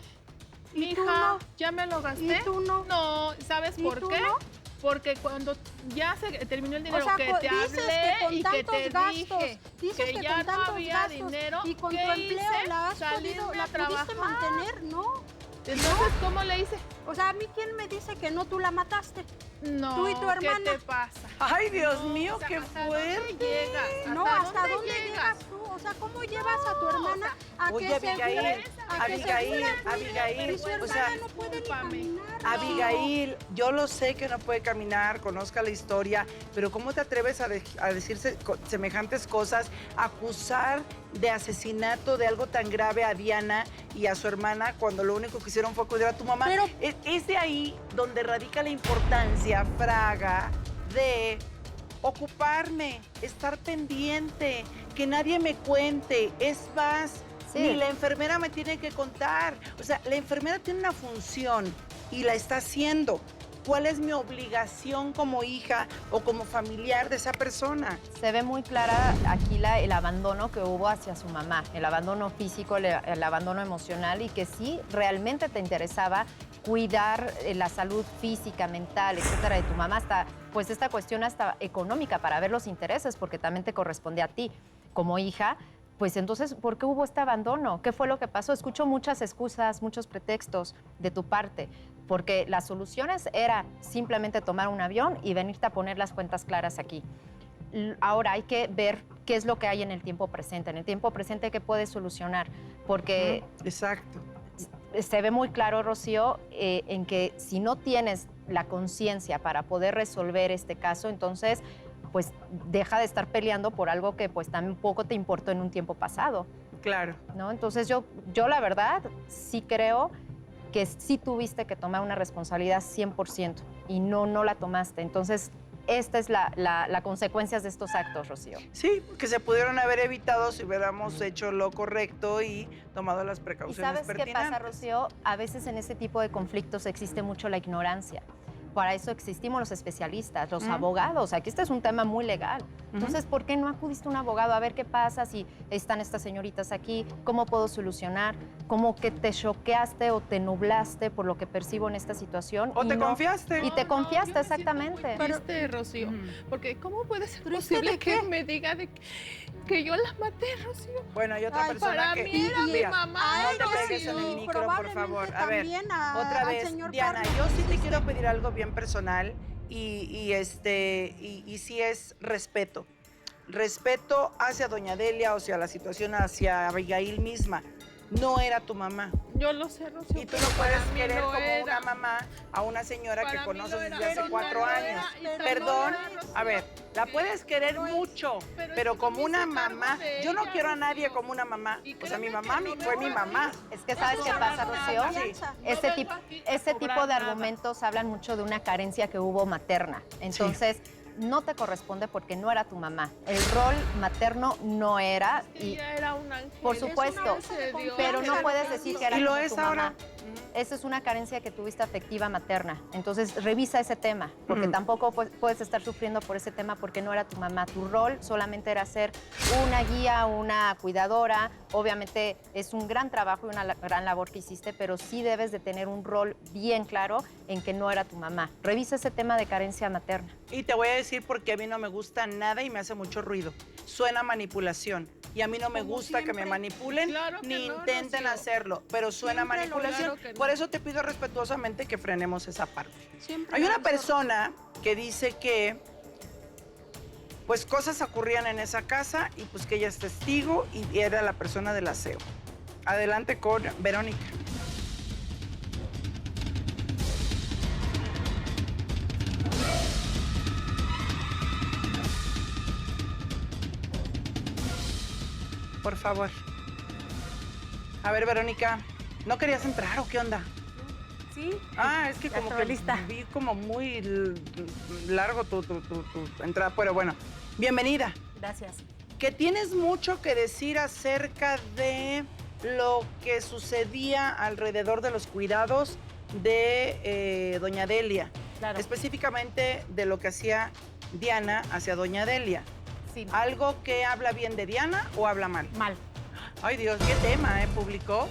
Mi ¿Y tú hija, no? ¿ya me lo gasté? ¿Y tú no? No, ¿sabes ¿Y por tú qué? no? Porque cuando ya se terminó el dinero O sea, que te dices hablé que con y que tantos te gastos, dije dices que que ya con no tantos había gastos dinero, y con tu ¿qué empleo hice? la has Salirme podido, a la pudiste trabajar. mantener, ¿no? Entonces, ¿cómo le hice? O sea, a mí quién me dice que no tú la mataste. No, Tú y tu hermana. ¿qué te pasa? Ay, Dios No, mío, o sea, qué ¿hasta fuerte. dónde llegas? No, ¿hasta dónde llegas tú? O sea, ¿cómo llevas a tu hermana a Oye, que se Abigail, fuera? A que se Abigail, fuera Abigail, y su o hermana sea, no puede ni discúlpame. caminar. Abigail, yo lo sé que no puede caminar, conozca la historia, pero ¿cómo te atreves a decirse semejantes cosas, acusar de asesinato de algo tan grave a Diana y a su hermana cuando lo único que hicieron fue cuidar a tu mamá? Pero- Es de ahí donde radica la importancia, Fraga, de ocuparme, estar pendiente, que nadie me cuente, es más, Sí. ni la enfermera me tiene que contar. O sea, la enfermera tiene una función y la está haciendo. ¿Cuál es mi obligación como hija o como familiar de esa persona? Se ve muy clara aquí el abandono que hubo hacia su mamá, el abandono físico, el abandono emocional y que sí realmente te interesaba cuidar la salud física, mental, etcétera, de tu mamá, hasta pues esta cuestión hasta económica para ver los intereses, porque también te corresponde a ti como hija. Pues entonces, ¿por qué hubo este abandono? ¿Qué fue lo que pasó? Escucho muchas excusas, muchos pretextos de tu parte, porque las soluciones era simplemente tomar un avión y venirte a poner las cuentas claras aquí. Ahora hay que ver qué es lo que hay en el tiempo presente. En el tiempo presente, ¿qué puedes solucionar? Porque Exacto. se ve muy claro, Rocío, en que si no tienes la conciencia para poder resolver este caso, entonces pues deja de estar peleando por algo que pues tampoco te importó en un tiempo pasado, Claro. ¿no? Entonces yo la verdad sí creo que sí tuviste que tomar una responsabilidad 100% y no la tomaste. Entonces esta es la consecuencia de estos actos, Rocío. Sí, que se pudieron haber evitado si hubiéramos hecho lo correcto y tomado las ¿Y precauciones sabes qué pertinentes. pasa, Rocío? A veces en ese tipo de conflictos existe mucho la ignorancia. Para eso existimos los especialistas, los abogados. Aquí este es un tema muy legal. Entonces, ¿por qué no acudiste a un abogado a ver qué pasa si están estas señoritas aquí? ¿Cómo puedo solucionar? ¿Cómo que te choqueaste o te nublaste por lo que percibo en esta situación? ¿O y te no- confiaste? Y te confiaste, yo me siento exactamente. muy triste, Rocío, porque ¿cómo puede ser ¿Triste posible de que qué? me diga que yo la maté, Rocío? Bueno, hay otra Ay, persona para que... mí era mi Mira, mamá, Ay, no te no, pegues en el sí, micro, por probablemente favor. A ver, también otra al vez, señor Diana, Carlos yo sí te hiciste. quiero pedir algo bien personal y sí es respeto. Respeto hacia doña Delia, o sea, la situación hacia Abigail misma. No era tu mamá. Yo lo sé, Rocío. Y tú pero no puedes para mí querer lo como era. una mamá a una señora que Para mí conoces lo era, desde hace pero 4 no lo años. era, y tampoco Perdón, lo era, Rocío. a ver, la puedes querer No es, mucho, pero pero es que como me una hice cargo mamá, de yo no ella, quiero a nadie Rocío. como una mamá. Y O sea, mi créeme mamá que no fue mi vengo mamá. aquí. Es que ¿sabes Eso qué no pasa, es Rocío? confianza. No Ese, vengo aquí a ese tipo cobrar de nada. argumentos hablan mucho de una carencia que hubo materna. Entonces, no te corresponde porque no era tu mamá. El rol materno no era. Y Ella era un ángel. Por es un supuesto, ángel de Dios. pero no puedes decir que era Y lo como es tu ahora. mamá. Esa es una carencia que tuviste afectiva materna. Entonces, revisa ese tema, porque tampoco puedes estar sufriendo por ese tema porque no era tu mamá. Tu rol solamente era ser una guía, una cuidadora. Obviamente es un gran trabajo y una gran labor que hiciste, pero sí debes de tener un rol bien claro en que no era tu mamá. Revisa ese tema de carencia materna. Y te voy a decir porque a mí no me gusta nada y me hace mucho ruido. Suena a manipulación. Y a mí no me gusta que me manipulen, Claro que ni no, intenten Rocío. hacerlo, pero suena a Siempre lo manipulación. claro que no. Por eso te pido respetuosamente que frenemos esa parte. Siempre Hay lo una hizo. persona que dice que pues cosas ocurrían en esa casa y pues que ella es testigo y era la persona del aseo. Adelante con Verónica. Por favor. A ver, Verónica, ¿no querías entrar o qué onda? Sí. Ah, es que Ya como estaba que lista. vi como muy largo tu entrada, pero bueno, bienvenida. Gracias. Que tienes mucho que decir acerca de lo que sucedía alrededor de los cuidados de doña Delia, Claro. específicamente de lo que hacía Diana hacia doña Delia. Sí. ¿Algo que habla bien de Diana o habla mal? Mal. Ay Dios, qué tema, público.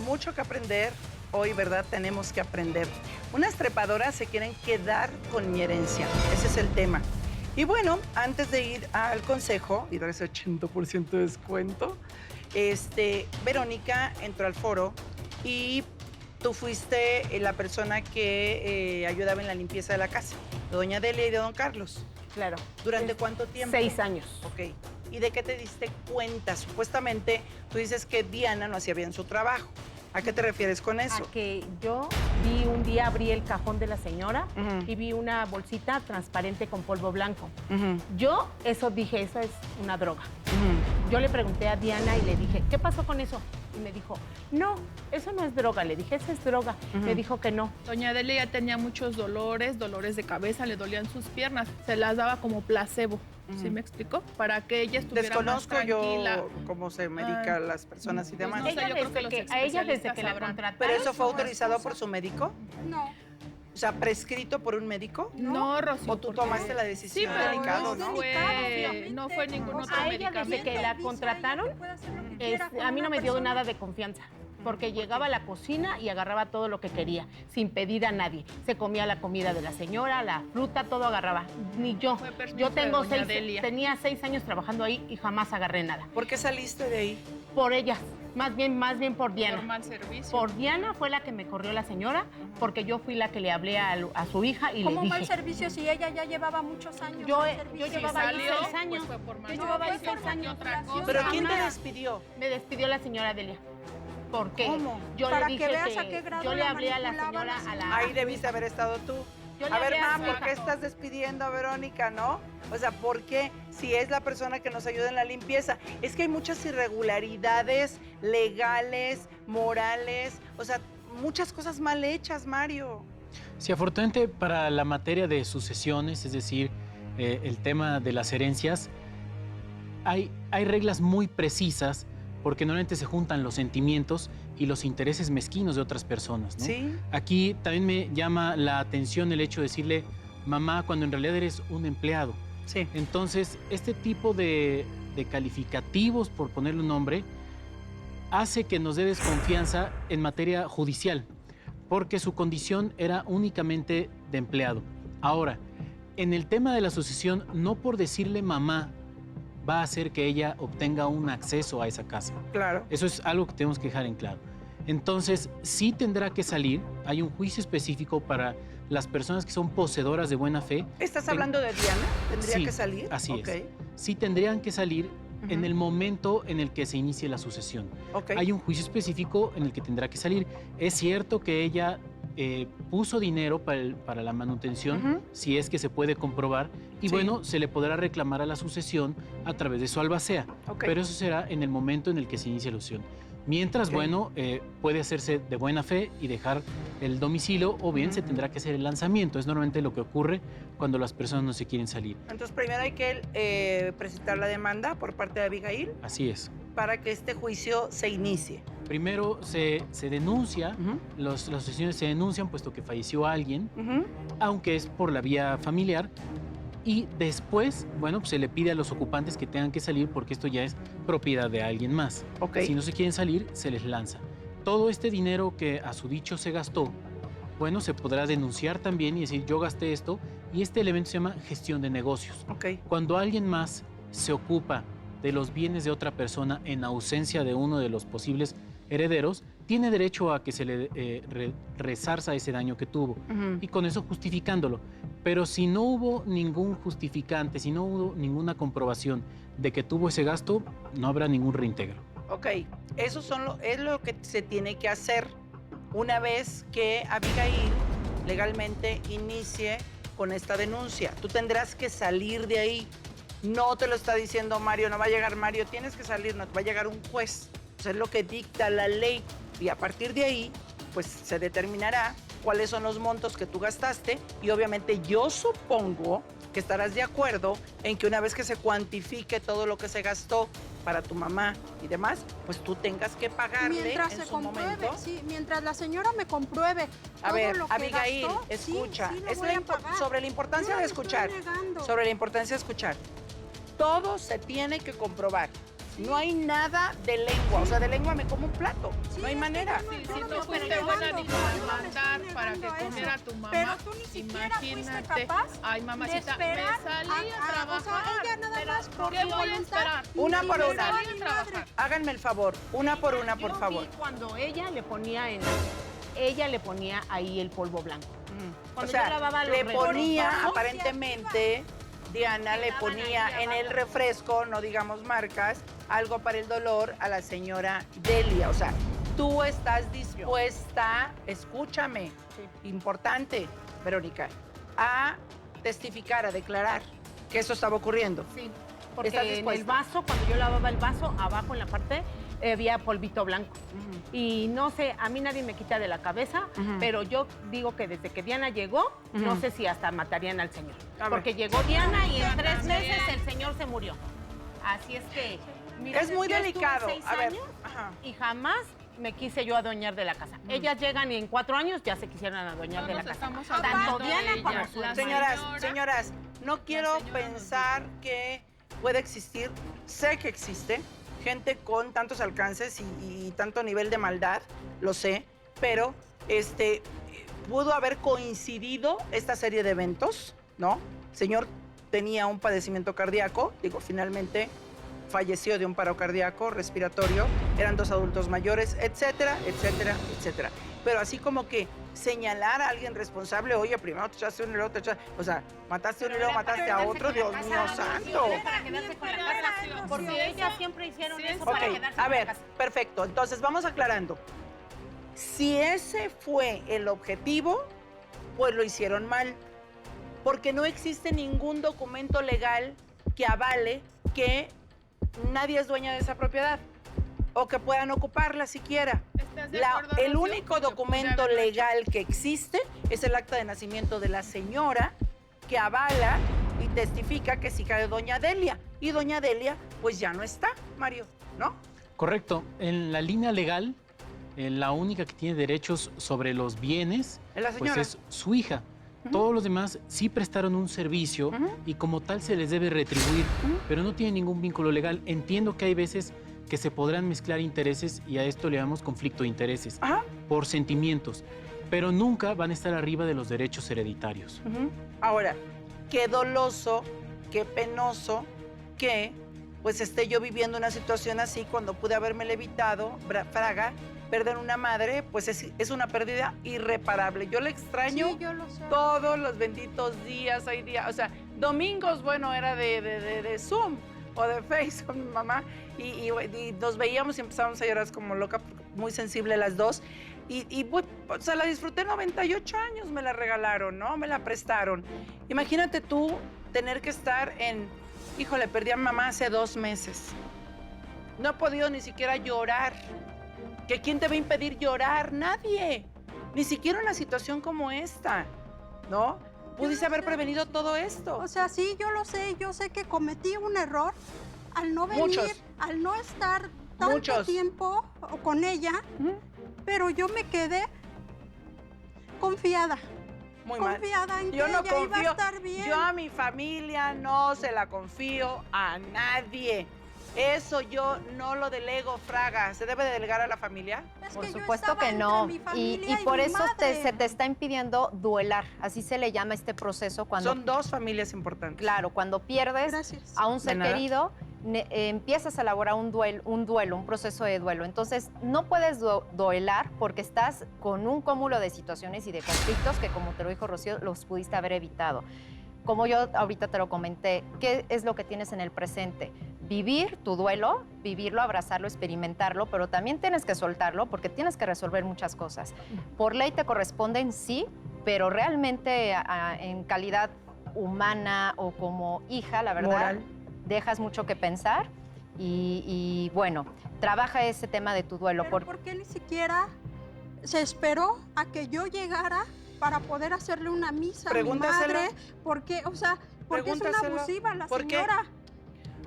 Mucho que aprender. Hoy, ¿verdad? Tenemos que aprender. Unas trepadoras se quieren quedar con mi herencia. Ese es el tema. Y bueno, antes de ir al consejo y dar ese 80% de descuento, Verónica entró al foro y tú fuiste la persona que ayudaba en la limpieza de la casa, de doña Delia y de don Carlos. Claro. ¿Durante cuánto tiempo? 6 años. Ok. ¿Y de qué te diste cuenta? Supuestamente tú dices que Diana no hacía bien su trabajo. ¿A qué te refieres con eso? A que yo vi un día, abrí el cajón de la señora Ujú. y vi una bolsita transparente con polvo blanco. Ujú, Yo eso dije, eso es una droga. ujú. Yo le pregunté a Diana y le dije, ¿qué pasó con eso? Y me dijo, no, eso no es droga. Le dije, esa es droga. Me dijo que no. Doña Delia ya tenía muchos dolores de cabeza, le dolían sus piernas. Se las daba como placebo, ¿sí me explico? Para que ella estuviera Desconozco más tranquila. yo cómo se medica a las personas y pues demás. no sé, ella yo creo desde que que, los a ella desde especialistas que la sabrán. contrataron. ¿Pero eso fue no, autorizado esposa. por su médico? No, O sea, prescrito por un médico. No, Rocío. ¿O tú porque- tomaste la Sí, decisión? pero delicado, es ¿no? delicado, no fue ningún O otro sea, a ella desde medicamento. que la contrataron, a mí no me dio nada de confianza. Porque llegaba a la cocina y agarraba todo lo que quería, sin pedir a nadie. Se comía la comida de la señora, la fruta, todo agarraba. Ni yo. Fue permiso Yo tengo de doña Delia. tenía 6 años trabajando ahí y jamás agarré nada. ¿Por qué saliste de ahí? Por ella, más bien por Diana. Por mal servicio. Por Diana fue la que me corrió la señora, porque yo fui la que le hablé a su hija y le ¿Cómo mal dije. servicio si ella ya llevaba muchos años? Yo- de yo servicio? Si llevaba ahí salió, 6 años. pues fue por mal Yo llevaba ahí servicio, 6 fue años. otra cosa. ¿Pero quién te Nada. despidió? Me despidió la señora Delia. ¿Por qué? ¿Cómo? Yo Para le que dije veas a qué grado yo le la hablé a la manipulaba señora, la a señora. la... Ahí debiste haber estado tú. Yo le A ver, hablé ma, su ¿por qué hija. estás despidiendo a Verónica, no? O sea, ¿por qué? Si es la persona que nos ayuda en la limpieza. Es que hay muchas irregularidades legales, morales, o sea, muchas cosas mal hechas, Mario. Sí, afortunadamente para la materia de sucesiones, es decir, el tema de las herencias, hay reglas muy precisas porque normalmente se juntan los sentimientos y los intereses mezquinos de otras personas, ¿no? ¿Sí? Aquí también me llama la atención el hecho de decirle mamá cuando en realidad eres un empleado. Sí. Entonces, este tipo de calificativos, por ponerle un nombre, hace que nos dé desconfianza en materia judicial, porque su condición era únicamente de empleado. Ahora, en el tema de la sucesión, no por decirle mamá va a hacer que ella obtenga un acceso a esa casa. Claro. Eso es algo que tenemos que dejar en claro. Entonces, sí tendrá que salir, hay un juicio específico para las personas que son poseedoras de buena fe. ¿Estás hablando de Diana? ¿Tendría Sí, que salir? así Ok. es. Sí tendrían que salir en Ujú. el momento en el que se inicie la sucesión. Ok. Hay un juicio específico en el que tendrá que salir. Es cierto que ella puso dinero para la manutención, Ujú. si es que se puede comprobar, y Sí. bueno, se le podrá reclamar a la sucesión a través de su albacea. Ok. Pero eso será en el momento en el que se inicie la sucesión. Mientras, Ok. bueno, puede hacerse de buena fe y dejar el domicilio, o bien Ujú. se tendrá que hacer el lanzamiento. Es normalmente lo que ocurre cuando las personas no se quieren salir. Entonces, primero hay que presentar la demanda por parte de Abigail. Así es. para que este juicio se inicie? Primero se denuncia, las sucesiones se denuncian puesto que falleció alguien, aunque es por la vía familiar. Y después, bueno, pues se le pide a los ocupantes que tengan que salir porque esto ya es propiedad de alguien más. Si no se quieren salir, se les lanza. Todo este dinero que a su dicho se gastó, bueno, se podrá denunciar también y decir yo gasté esto, y este elemento se llama gestión de negocios. Cuando alguien más se ocupa de los bienes de otra persona en ausencia de uno de los posibles herederos, tiene derecho a que se le resarza ese daño que tuvo, y con eso justificándolo. Pero si no hubo ningún justificante, si no hubo ninguna comprobación de que tuvo ese gasto, no habrá ningún reintegro. Eso es lo que se tiene que hacer una vez que Abigail legalmente inicie con esta denuncia. Tú tendrás que salir de ahí. No te lo está diciendo Mario, no va a llegar Mario, tienes que salir, no te va a llegar un juez. Eso es lo que dicta la ley. Y a partir de ahí, pues se determinará cuáles son los montos que tú gastaste, y obviamente yo supongo que estarás de acuerdo en que una vez que se cuantifique todo lo que se gastó para tu mamá y demás, pues tú tengas que pagarle mientras en se su compruebe, momento. sí, mientras la señora me compruebe A todo ver, lo que Abigail, gastó, escucha, sí, es voy a pagar. sobre la importancia Yo no de lo estoy escuchar, negando. sobre la importancia de escuchar. Todo se tiene que comprobar. No hay nada de lengua, o sea, de lengua me como un plato, Sí, no hay es que manera. yo no- Sí, yo si no tú me estoy fuiste negando, buena niña yo no al me mandar estoy para que negando a comiera eso. tu mamá, Pero tú ni siquiera fuiste imagínate. capaz Ay, de mamacita, esperar me salí a trabajar. O sea, ella nada más por ¿qué su voy a voluntad, esperar? Una ni por me una. daba Salí a ni trabajar. madre. Háganme el favor, una por una, por Yo favor. vi cuando ella le ponía ahí el polvo blanco. O Cuando sea, yo lavaba los le ponía refrescos, aparentemente, Diana le ponía en el refresco, no digamos marcas, algo para el dolor a la señora Delia. O sea, tú estás dispuesta, escúchame, importante, Verónica, a testificar, a declarar que eso estaba ocurriendo. Sí, porque ¿Estás en el dispuesta? vaso, cuando yo lavaba el vaso, abajo en la parte había polvito blanco. Y no sé, a mí nadie me quita de la cabeza, pero yo digo que desde que Diana llegó, no sé si hasta matarían al señor. A ver. Porque llegó Diana y en 3 meses el señor se murió. Así es que... mira, Es muy yo estuve delicado. 6 A ver, años ajá. y jamás me quise yo adueñar de la casa. Ellas llegan y en 4 años ya se quisieron adueñar de la Todos casa. estamos Tanto hablando de Diana ella, como su la hermana. Señoras, no quiero señora pensar que puede existir, sé que existe, gente con tantos alcances y tanto nivel de maldad, lo sé, pero pudo haber coincidido esta serie de eventos, ¿no? El señor tenía un padecimiento cardíaco, finalmente falleció de un paro cardíaco respiratorio, eran 2 adultos mayores, etcétera, etcétera, etcétera. Pero así como que señalar a alguien responsable, oye, primero te echaste uno y luego te echaste, o sea, mataste a uno y luego mataste a otro, Dios mío santo. Para quedarse con la casa, porque ellas siempre hicieron eso Ok, para quedarse a con ver, la casa. perfecto. Entonces, vamos aclarando. Si ese fue el objetivo, pues lo hicieron mal. Porque no existe ningún documento legal que avale que nadie es dueña de esa propiedad o que puedan ocuparla siquiera. ¿Estás de acuerdo, El Rocío? único Que pude documento haberlo hecho. legal que existe es el acta de nacimiento de la señora que avala y testifica que sí cae doña Delia. Y doña Delia, pues ya no está, Mario, ¿no? Correcto. En la línea legal, la única que tiene derechos sobre los bienes Es la pues señora. es su hija. Todos los demás sí prestaron un servicio y como tal se les debe retribuir, pero no tiene ningún vínculo legal. Entiendo que hay veces que se podrán mezclar intereses y a esto le llamamos conflicto de intereses Ajá. por sentimientos, pero nunca van a estar arriba de los derechos hereditarios. Ahora, qué doloso, qué penoso que pues esté yo viviendo una situación así cuando pude haberme evitado, Fraga, perder una madre, pues es una pérdida irreparable. Yo le extraño Sí, yo lo sé. todos los benditos días, hay días, o sea, domingos, bueno, era de Zoom o de Face con mi mamá y nos veíamos y empezábamos a llorar como loca, muy sensible las dos. O sea, la disfruté 98 años, me la regalaron, ¿no? Me la prestaron. Imagínate tú tener que estar híjole, perdí a mamá hace 2 meses. No he podido ni siquiera llorar. ¿Que quién te va a impedir llorar? Nadie. Ni siquiera una situación como esta, ¿no? Pudiste haber prevenido todo esto. O sea, sí, yo lo sé, yo sé que cometí un error al no venir, Muchos. al no estar tanto tiempo con ella, pero yo me quedé confiada. Muy mal. Confiada en que Yo no ella iba a confío. estar bien. Yo a mi familia no se la confío a nadie. Eso yo no lo delego, Fraga. ¿Se debe delegar a la familia? Es Por que yo supuesto estaba que entre no. mi familia Y por mi eso madre. se te está impidiendo duelar. Así se le llama este proceso cuando, Son dos familias importantes. claro, cuando pierdes Gracias. a un ser nada. querido, empiezas a elaborar un duelo, un proceso de duelo. Entonces, no puedes duelar porque estás con un cúmulo de situaciones y de conflictos que, como te lo dijo Rocío, los pudiste haber evitado. Como yo ahorita te lo comenté, ¿qué es lo que tienes en el presente? Vivir tu duelo, vivirlo, abrazarlo, experimentarlo, pero también tienes que soltarlo porque tienes que resolver muchas cosas. Por ley te corresponden, sí, pero realmente en calidad humana o como hija, la verdad, Moral. dejas mucho que pensar y bueno, trabaja ese tema de tu duelo. Pero ¿por qué ni siquiera se esperó a que yo llegara para poder hacerle una misa a mi Pregúntaselo. madre? Porque, o sea, porque es una Pregúntaselo. abusiva la ¿Por qué? señora.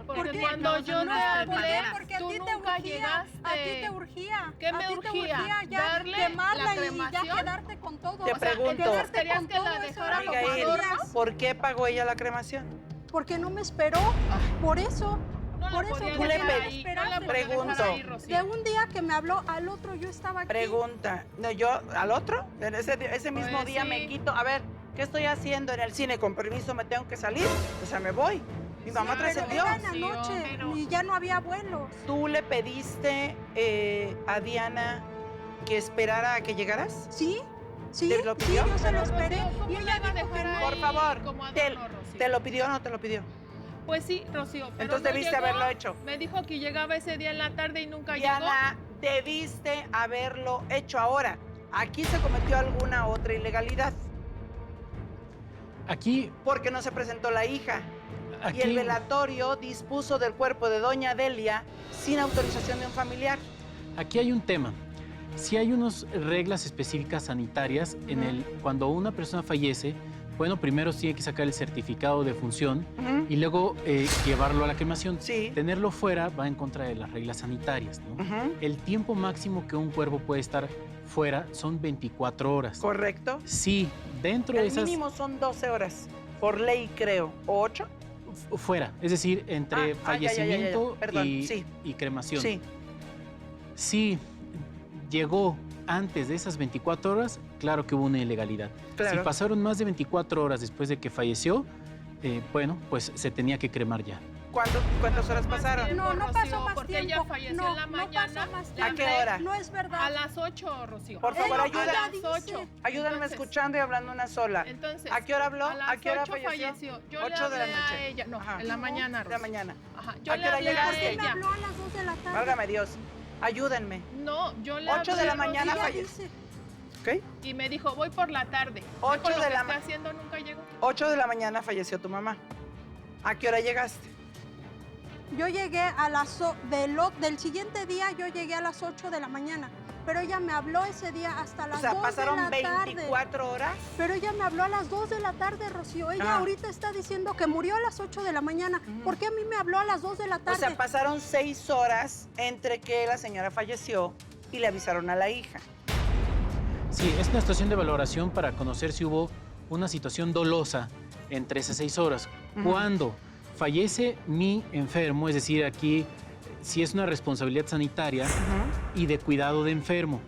Porque qué? cuando yo te hablé, Porque a tú ti te nunca urgía, llegaste. a ti te urgía. ¿Qué a me ti te urgía? ya ¿Darle quemarla la y ya cremación? quedarte con todo. Te O sea, pregunto. quedarte ¿Querías con que todo la eso dejara era lo que Abigail, querías. ¿por qué pagó ella la cremación? Porque no me esperó. Por eso. No Por la eso, podía tú le dejar pe- ahí, no la podía Pregunto. dejar ahí, Rocío. De un día que me habló al otro, yo estaba aquí. Pregunta. No, yo, ¿al otro? Ese mismo Pues día sí. me quito. A ver, ¿qué estoy haciendo en el cine? Con permiso, me tengo que salir. O sea, me voy. Mi mamá Sí, Pero trascendió. era en la Sí, noche pero- y ya no había vuelos. ¿Tú le pediste a Diana que esperara a que llegaras? ¿Sí? Sí, ¿Te lo sí, pidió? yo se Pero, lo esperé. Rocío, ¿cómo Y la ella iba a dijo que dejar no. Por ahí favor, como ¿te, adorno, Rocío? ¿te lo pidió o no te lo pidió? Pues sí, Rocío, pero Entonces no debiste llegó. haberlo hecho. Me dijo que llegaba ese día en la tarde y nunca Diana, debiste haberlo hecho ahora. Aquí se cometió alguna otra ilegalidad Aquí, porque no se presentó la hija. aquí Y el velatorio dispuso del cuerpo de doña Delia sin autorización de un familiar. Aquí hay un tema. Sí hay unas reglas específicas sanitarias en el cuando una persona fallece, bueno, primero tiene que sacar el certificado de función y luego llevarlo a la cremación. Sí. Tenerlo fuera va en contra de las reglas sanitarias, ¿no? Ujú. El tiempo máximo que un cuerpo puede estar fuera son 24 horas. Correcto. Sí, dentro de El esas mínimo son 12 horas, por ley creo, o 8. fuera, es decir, entre fallecimiento Perdón, y, sí. y cremación. Sí. Si llegó antes de esas 24 horas, claro que hubo una ilegalidad. Claro. Si pasaron más de 24 horas después de que falleció, bueno, pues se tenía que cremar ya. ¿Cuántas horas pasaron? No, no pasó Rocío, más porque tiempo. ella falleció no, en la no mañana. pasó más le tiempo. ¿A qué hora? No es verdad. A las 8, Rocío. Por favor, Ella ayuda. A las dice. 8. Ayúdame Entonces, escuchando y hablando una sola. Entonces, ¿A qué hora habló? A las ¿A qué hora 8 falleció? Yo 8 le de la hablé noche. a ella. No, Ajá. en la mañana, De Rocío. la mañana. Ajá. Yo ¿A le qué hora hablé a llegaste? ¿Por qué me ella. habló a las 2 de la tarde? Válgame Dios. Ayúdenme. No, yo le 8 de la hablé, mañana Rocío, falleció. Dice, ¿Ok? y me dijo, voy por la tarde. 8 Dijo, lo de que la esté ma- haciendo nunca llegó. 8 de la mañana falleció tu mamá. ¿A qué hora llegaste? Yo llegué a las del siguiente día, yo llegué a las 8 de la mañana. Pero ella me habló ese día hasta las O sea, 2 pasaron de la tarde. 24 horas. Pero ella me habló a las 2 de la tarde, Rocío. Ella Ah. ahorita está diciendo que murió a las 8 de la mañana. ¿Por qué a mí me habló a las 2 de la O tarde? sea, pasaron 6 horas entre que la señora falleció y le avisaron a la hija. Sí, es una situación de valoración para conocer si hubo una situación dolosa entre esas 6 horas. Ujú. Cuando fallece mi enfermo, es decir, aquí si es una responsabilidad sanitaria y de cuidado de enfermo,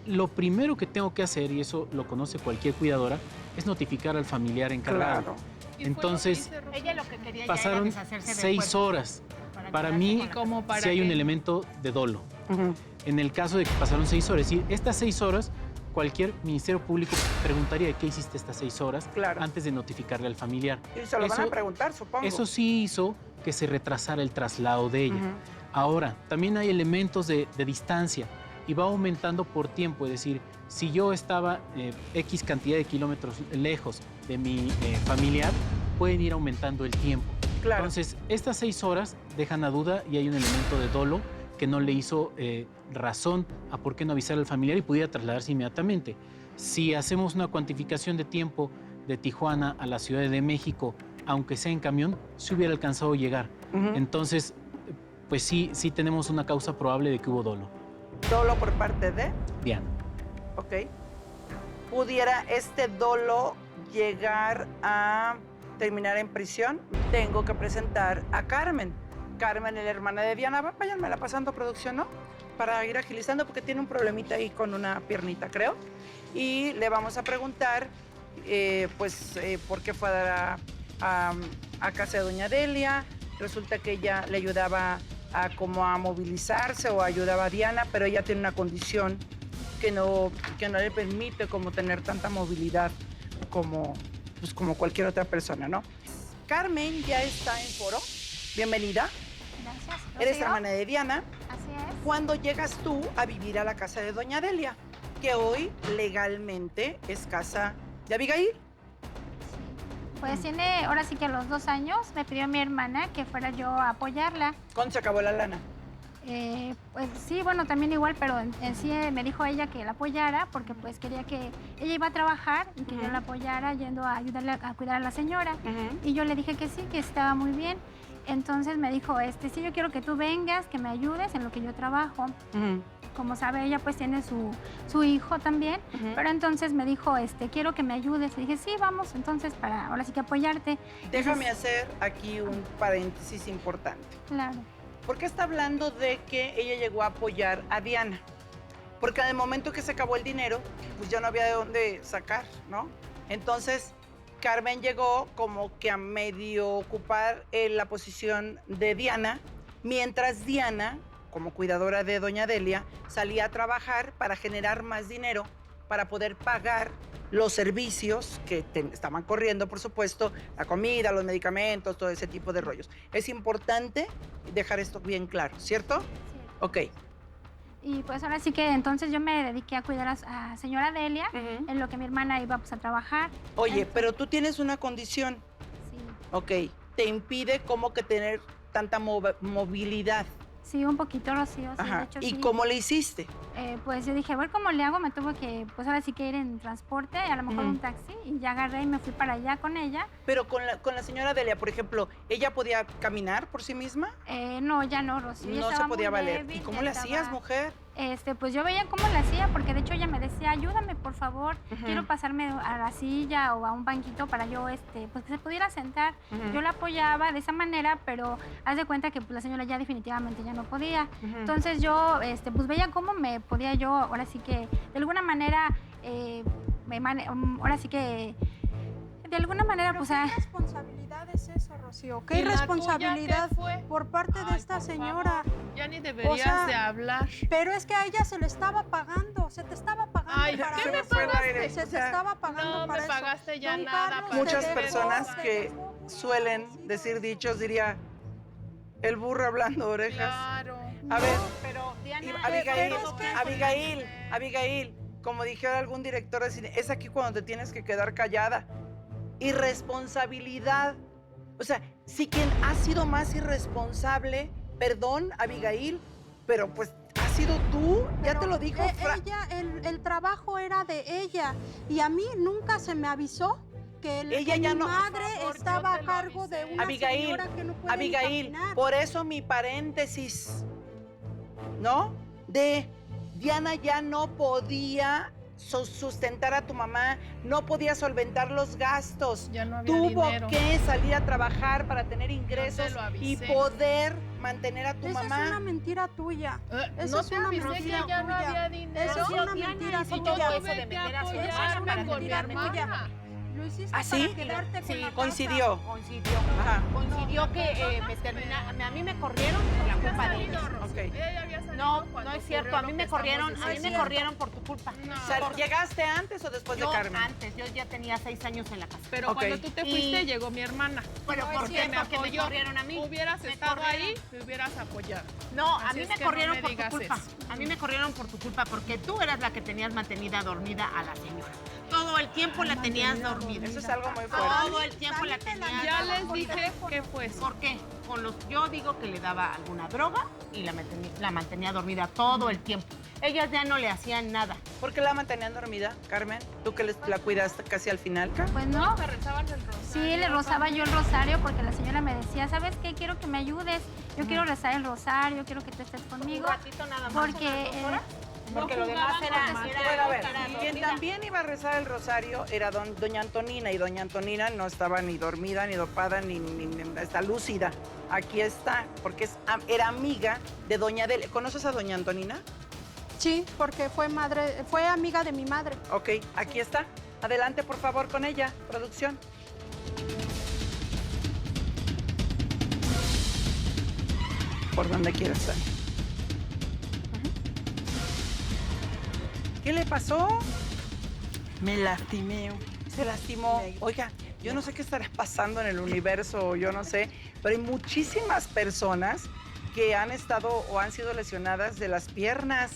lo primero que tengo que hacer, y eso lo conoce cualquier cuidadora, es notificar al familiar encargado. Claro. Y fue Entonces, lo que hice, Rocío. Ella lo que quería ya era Pasaron deshacerse del 6 cuerpo horas. Para quedarse mí, con la ¿Como para sí hay un qué? elemento de dolo. Ujú. En el caso de que pasaron 6 horas, es decir, estas 6 horas, cualquier ministerio público preguntaría qué hiciste estas 6 horas Claro. antes de notificarle al familiar. Y se lo van a Eso- preguntar, supongo. Eso sí hizo que se retrasara el traslado de ella. Ujú. Ahora, también hay elementos de distancia y va aumentando por tiempo. Es decir, si yo estaba X cantidad de kilómetros lejos de mi familiar, pueden ir aumentando el tiempo. Claro. Entonces, estas 6 horas dejan a duda y hay un elemento de dolo que no le hizo razón a por qué no avisar al familiar y pudiera trasladarse inmediatamente. Si hacemos una cuantificación de tiempo de Tijuana a la Ciudad de México, aunque sea en camión, se hubiera alcanzado a llegar. Ujú. Entonces, pues sí tenemos una causa probable de que hubo dolo. Dolo por parte de Diana. Ok. ¿Pudiera este dolo llegar a terminar en prisión? Tengo que presentar a Carmen. Carmen es la hermana de Diana. Váyanmela pasando, producción, ¿no? Para ir agilizando, porque tiene un problemita ahí con una piernita, creo. Y le vamos a preguntar, por qué fue a casa de doña Delia. Resulta que ella le ayudaba a movilizarse o ayudaba a Diana, pero ella tiene una condición que no le permite como tener tanta movilidad como cualquier otra persona, ¿no? Carmen ya está en foro. Bienvenida. Gracias. Eres hermana de Diana. Así es. ¿Cuándo llegas tú a vivir a la casa de doña Delia? Que hoy legalmente es casa de Abigail. Pues tiene, ahora sí que a los 2 años me pidió mi hermana que fuera yo a apoyarla. ¿Cuándo se acabó la lana? Pues sí, bueno, también igual, pero en sí me dijo ella que la apoyara porque pues quería que ella iba a trabajar y que yo la apoyara yendo a ayudarle a cuidar a la señora. Y yo le dije que sí, que estaba muy bien. Entonces me dijo, sí, yo quiero que tú vengas, que me ayudes en lo que yo trabajo. Como sabe, ella pues tiene su hijo también, pero entonces me dijo, quiero que me ayudes. Y dije, sí, vamos, entonces, para ahora sí que apoyarte. Déjame hacer aquí un paréntesis importante. Claro. ¿Por qué está hablando de que ella llegó a apoyar a Diana? Porque en el momento que se acabó el dinero, pues ya no había de dónde sacar, ¿no? Entonces, Carmen llegó como que a medio ocupar la posición de Diana, mientras Diana, como cuidadora de doña Delia, salía a trabajar para generar más dinero para poder pagar los servicios que estaban corriendo, por supuesto, la comida, los medicamentos, todo ese tipo de rollos. Es importante dejar esto bien claro, ¿cierto? Sí. Ok. Y pues ahora sí que entonces yo me dediqué a cuidar a señora Delia, en lo que mi hermana iba pues, a trabajar. Oye, Entonces, pero tú tienes una condición, sí. ok, te impide como que tener tanta movilidad. Sí, un poquito, Rocío, sí, Ajá. de hecho ¿Y sí. cómo le hiciste? Pues yo dije, a ver cómo le hago, me tuve que, pues ahora sí que ir en transporte, a lo mejor un taxi, y ya agarré y me fui para allá con ella. Pero con la señora Delia, por ejemplo, ¿ella podía caminar por sí misma? No, ya no, Rocío. ella No se estaba podía muy valer. débil, ¿Y cómo ya le hacías, estaba- mujer? Pues yo veía cómo le hacía, porque de hecho ella me decía, ayúdame, por favor, quiero pasarme a la silla o a un banquito para yo, pues que se pudiera sentar. Yo la apoyaba de esa manera, pero haz de cuenta que pues, la señora ya definitivamente ya no podía. Entonces yo, pues veía cómo me podía yo, ahora sí que, de alguna manera, ahora sí que, de alguna manera, Pero pues... ¿qué irresponsabilidad es esa, Rocío? ¿Qué ¿Y la irresponsabilidad tuya qué fue? por parte de Ay, esta por señora? favor, ya ni deberías O sea, de hablar. Pero es que a ella se le estaba pagando, se te estaba pagando Ay, para ¿qué me eso. pagaste? Se O te sea, estaba pagando no para me eso. pagaste ya Don nada. Carlos, para Muchas te hacer personas cosas. que suelen decir dichos, diría, el burro hablando orejas. Claro. A ver, Pero Diana, Abigail, como dijera algún director de cine, es aquí cuando te tienes que quedar callada. Irresponsabilidad. O sea, si quien ha sido más irresponsable, perdón, Abigail, pero pues has sido tú, ya Pero te lo dijo. ella, el trabajo era de ella y a mí nunca se me avisó que, Ella que ya mi no- madre Por favor, estaba yo a te lo cargo de avisé. una Abigail, señora que no puede Abigail, caminar. por eso mi paréntesis, ¿no? De Diana ya no podía sustentar a tu mamá, no podía solventar los gastos. Ya no había Tuvo dinero. que salir a trabajar para tener ingresos lo y avisé. poder mantener a tu Esa mamá. es una mentira tuya. No Esa es te una avisé mentira que ya no tuya. había dinero. Esa es una Diana mentira hizo Y todo tuya. eso tuve de que meter a su apoyarme hermana para con mi cuidarme a mi hermana. hermana. Lo hiciste ¿Ah, sí? para quedarte con la casa. Coincidió. Coincidió. Ajá. Coincidió que a mí me corrieron por la culpa de ellos. Ok. Ella ya había salido No, cuando no es cierto. ocurrió A mí lo me que estamos corrieron, diciendo. por tu culpa. No. O sea, ¿llegaste antes o después Yo de Carmen? antes, yo ya tenía 6 años en la casa. Pero Ok. cuando tú te fuiste, Y- llegó mi hermana. Pero ¿por qué? me Porque me apoyó. corrieron a mí. Hubieras Me estado corrieron. ahí, me hubieras apoyado. No, a Así mí es me que no corrieron me por tu digas culpa. eso. A mí me corrieron por tu culpa porque tú eras la que tenías mantenida dormida a la señora. Todo el tiempo la tenías dormida. Eso es algo muy fuerte. Todo el tiempo la tenías. Ya les dormida. dije qué fue eso. ¿Por qué? Yo digo que le daba alguna droga y la mantenía dormida todo el tiempo. Ellas ya no le hacían nada. ¿Por qué la mantenían dormida, Carmen? ¿Tú que la cuidaste casi al final? Pues no. ¿Te rezaban el rosario? Sí, le rozaba yo el rosario porque la señora me decía, ¿sabes qué? Quiero que me ayudes. Yo quiero rezar el rosario, quiero que tú estés conmigo. Un ratito nada más. Porque Porque lo demás era Bueno, a ver, quien también iba a rezar el rosario era doña Antonina, y doña Antonina no estaba ni dormida, ni dopada, ni está lúcida. Aquí está, porque era amiga de doña Delia. ¿Conoces a doña Antonina? Sí, porque fue amiga de mi madre. Ok, aquí está. Adelante, por favor, con ella, producción. Por donde quiera estar. ¿Qué le pasó? Me lastimé. Se lastimó. Oiga, yo no sé qué estará pasando en el universo, yo no sé, pero hay muchísimas personas que han estado o han sido lesionadas de las piernas.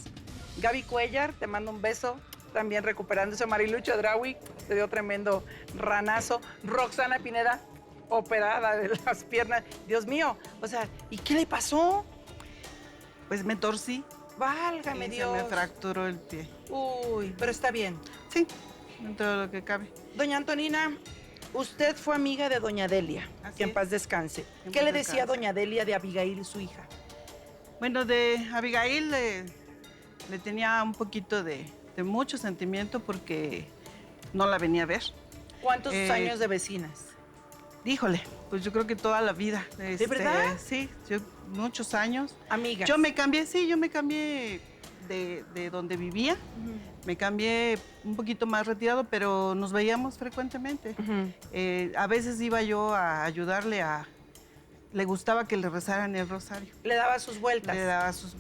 Gaby Cuellar, te mando un beso, también recuperándose. Marilucho Drawi, se dio tremendo ranazo. Roxana Pineda, operada de las piernas. Dios mío, o sea, ¿y qué le pasó? Pues me torcí. Válgame y Dios. se me fracturó el pie. Uy, pero está bien. Sí, dentro de lo que cabe. Doña Antonina, usted fue amiga de doña Delia, Así que en es. paz descanse. En ¿Qué paz le decía descanse. doña Delia de Abigail, su hija? Bueno, de Abigail le tenía un poquito de mucho sentimiento porque no la venía a ver. ¿Cuántos Eh, años de vecinas? Híjole, pues yo creo que toda la vida. ¿De verdad? Sí, muchos años. Amigas. Yo me cambié de donde vivía. Me cambié un poquito más retirado, pero nos veíamos frecuentemente. A veces iba yo a ayudarle le gustaba que le rezaran el rosario. Le daba sus vueltas.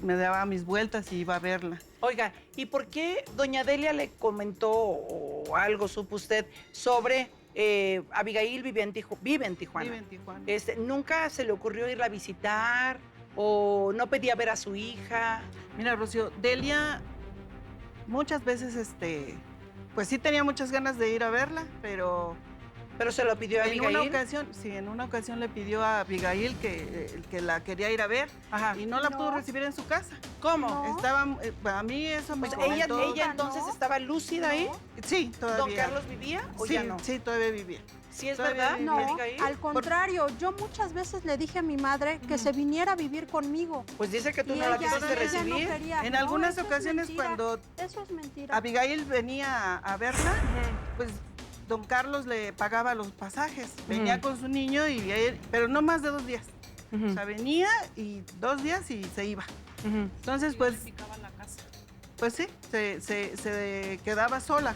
Me daba mis vueltas y iba a verla. Oiga, ¿y por qué doña Delia le comentó o algo, supo usted, sobre Abigail vive en Tijuana? Vive en Tijuana. ¿Nunca se le ocurrió irla a visitar o no pedía ver a su hija? Mira, Rocío, Delia muchas veces, pues sí tenía muchas ganas de ir a verla, pero Pero se lo pidió a en Abigail. una ocasión le pidió a Abigail que la quería ir a ver. Ajá. Y no la pudo No. recibir en su casa. ¿Cómo? No. Estaba, a mí eso me O sea, ella comentó. entonces ¿no? estaba lúcida ahí. Sí, todavía. ¿Don Carlos vivía o sí, ya no? sí, todavía vivía. ¿Sí es Todavía verdad, vivía. No, Abigail? al contrario, yo muchas veces le dije a mi madre que se viniera a vivir conmigo. Pues dice que tú Y no la ella quisiste no recibir. quería. En No, algunas eso es ocasiones mentira. cuando Eso es mentira. Abigail venía a verla, pues don Carlos le pagaba los pasajes. Venía con su niño, pero no más de 2 días. O sea, venía y 2 días y se iba. Entonces, pues, pues sí, se quedaba sola.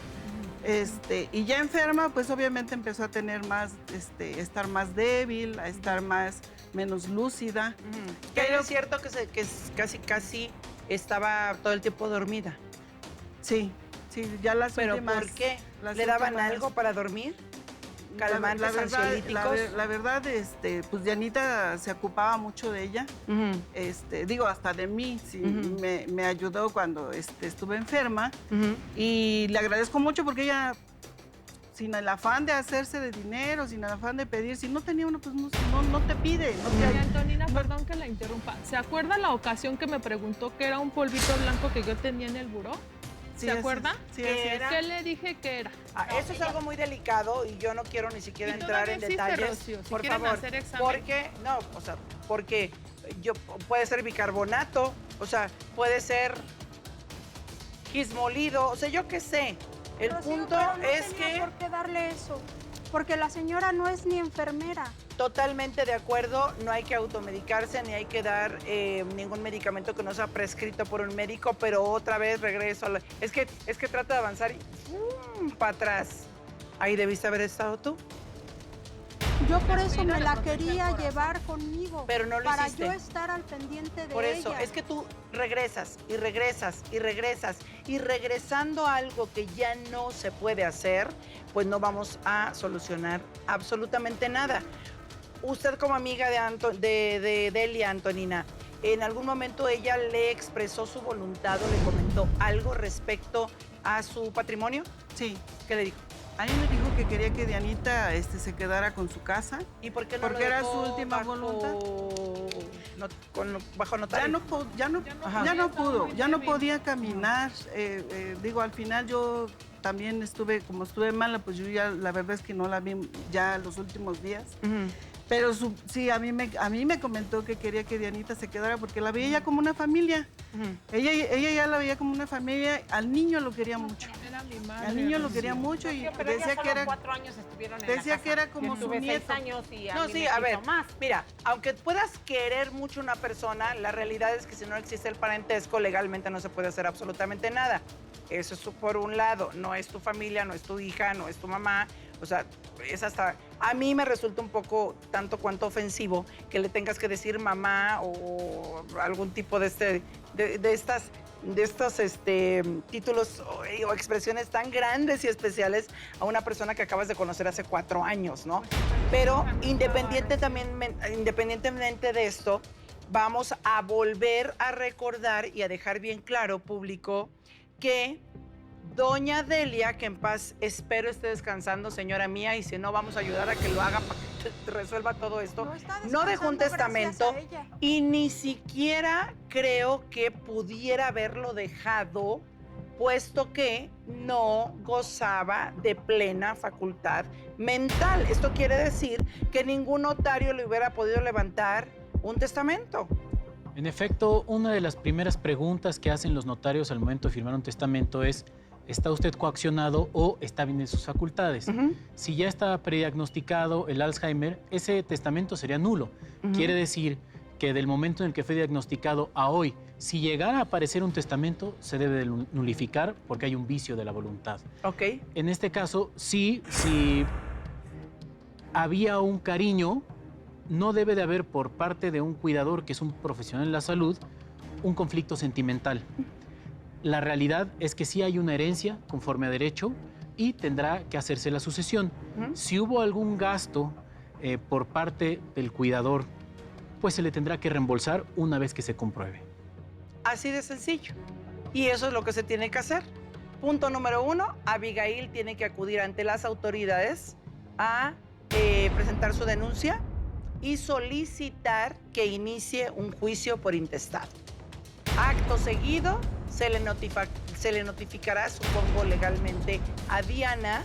Y ya enferma, pues obviamente empezó a tener más, estar más débil, a estar menos lúcida. Pero es cierto que casi estaba todo el tiempo dormida. Sí, ya las ¿Pero últimas... por qué? las ¿Le daban últimas- algo para dormir? ¿Calmantes, la verdad, ansiolíticos? la verdad, pues Dianita se ocupaba mucho de ella. Digo, hasta de mí, sí, me ayudó cuando estuve enferma. Y le agradezco mucho porque ella, sin el afán de hacerse de dinero, sin el afán de pedir, si no tenía uno, pues no te pide. No te- Doña Antonina, perdón que la interrumpa. ¿Se acuerda la ocasión que me preguntó que era un polvito blanco que yo tenía en el buró? Sí, ¿Se así acuerda? es, sí, ¿Qué así es. era? ¿Qué le dije que era? Eso es algo muy delicado y yo no quiero ni siquiera Y entrar todavía en existe, detalles. Rocío, si por quieren favor. hacer examen. Porque puede ser bicarbonato, o sea, puede ser quismolido, o sea, yo qué sé. El Rocío, punto pero no es tenía que por qué darle eso, porque la señora no es ni enfermera. totalmente de acuerdo, no hay que automedicarse ni hay que dar ningún medicamento que no sea prescrito por un médico, pero otra vez regreso es que trata de avanzar y para atrás. Ahí debiste haber estado tú, Yo por eso Mira, me le la protege el quería corazón. llevar conmigo, pero no lo para hiciste. yo estar al pendiente de Por eso, ella. es que tú regresas y regresas y regresas y regresando a algo que ya no se puede hacer, pues no vamos a solucionar absolutamente nada. Usted como amiga de Delia, Antonina, ¿en algún momento ella le expresó su voluntad o le comentó algo respecto a su patrimonio? Sí, ¿Qué le dijo? a mí me dijo que quería que Dianita se quedara con su casa. ¿Y por qué no Porque lo era dejó su última bajo voluntad. Bajo notario? Ya no podía caminar. Digo, al final yo también como estuve mala, pues yo ya, la verdad es que no la vi ya los últimos días. Pero sí, a mí me comentó que quería que Dianita se quedara porque la veía ya como una familia. Ella ya la veía como una familia. Al niño lo quería mucho. Era mi madre. Al niño lo quería mucho y Pero decía que era 4 años estuvieron en decía la que era como su Estuve 6 nieto. años y a No, mí sí, me a quiso ver, más. mira, aunque puedas querer mucho a una persona, la realidad es que si no existe el parentesco, legalmente no se puede hacer absolutamente nada. Eso es por un lado, no es tu familia, no es tu hija, no es tu mamá, o sea, es hasta... A mí me resulta un poco tanto cuanto ofensivo que le tengas que decir mamá o algún tipo de estos títulos o expresiones tan grandes y especiales a una persona que acabas de conocer hace 4 años, ¿no? Pero independientemente de esto, vamos a volver a recordar y a dejar bien claro, público, que doña Delia, que en paz espero esté descansando, señora mía, y si no, vamos a ayudar a que lo haga para que resuelva todo esto. No dejó un testamento y ni siquiera creo que pudiera haberlo dejado, puesto que no gozaba de plena facultad mental. Esto quiere decir que ningún notario le hubiera podido levantar un testamento. En efecto, una de las primeras preguntas que hacen los notarios al momento de firmar un testamento es: ¿está usted coaccionado o está bien en sus facultades? Si ya está prediagnosticado el Alzheimer, ese testamento sería nulo. Quiere decir que del momento en el que fue diagnosticado a hoy, si llegara a aparecer un testamento, se debe de nulificar porque hay un vicio de la voluntad. Ok. En este caso, si había un cariño, no debe de haber por parte de un cuidador, que es un profesional en la salud, un conflicto sentimental. La realidad es que sí hay una herencia conforme a derecho y tendrá que hacerse la sucesión. Si hubo algún gasto por parte del cuidador, pues se le tendrá que reembolsar una vez que se compruebe. Así de sencillo. Y eso es lo que se tiene que hacer. Punto número 1, Abigail tiene que acudir ante las autoridades a presentar su denuncia y solicitar que inicie un juicio por intestado. Acto seguido, se le notificará, supongo legalmente, a Diana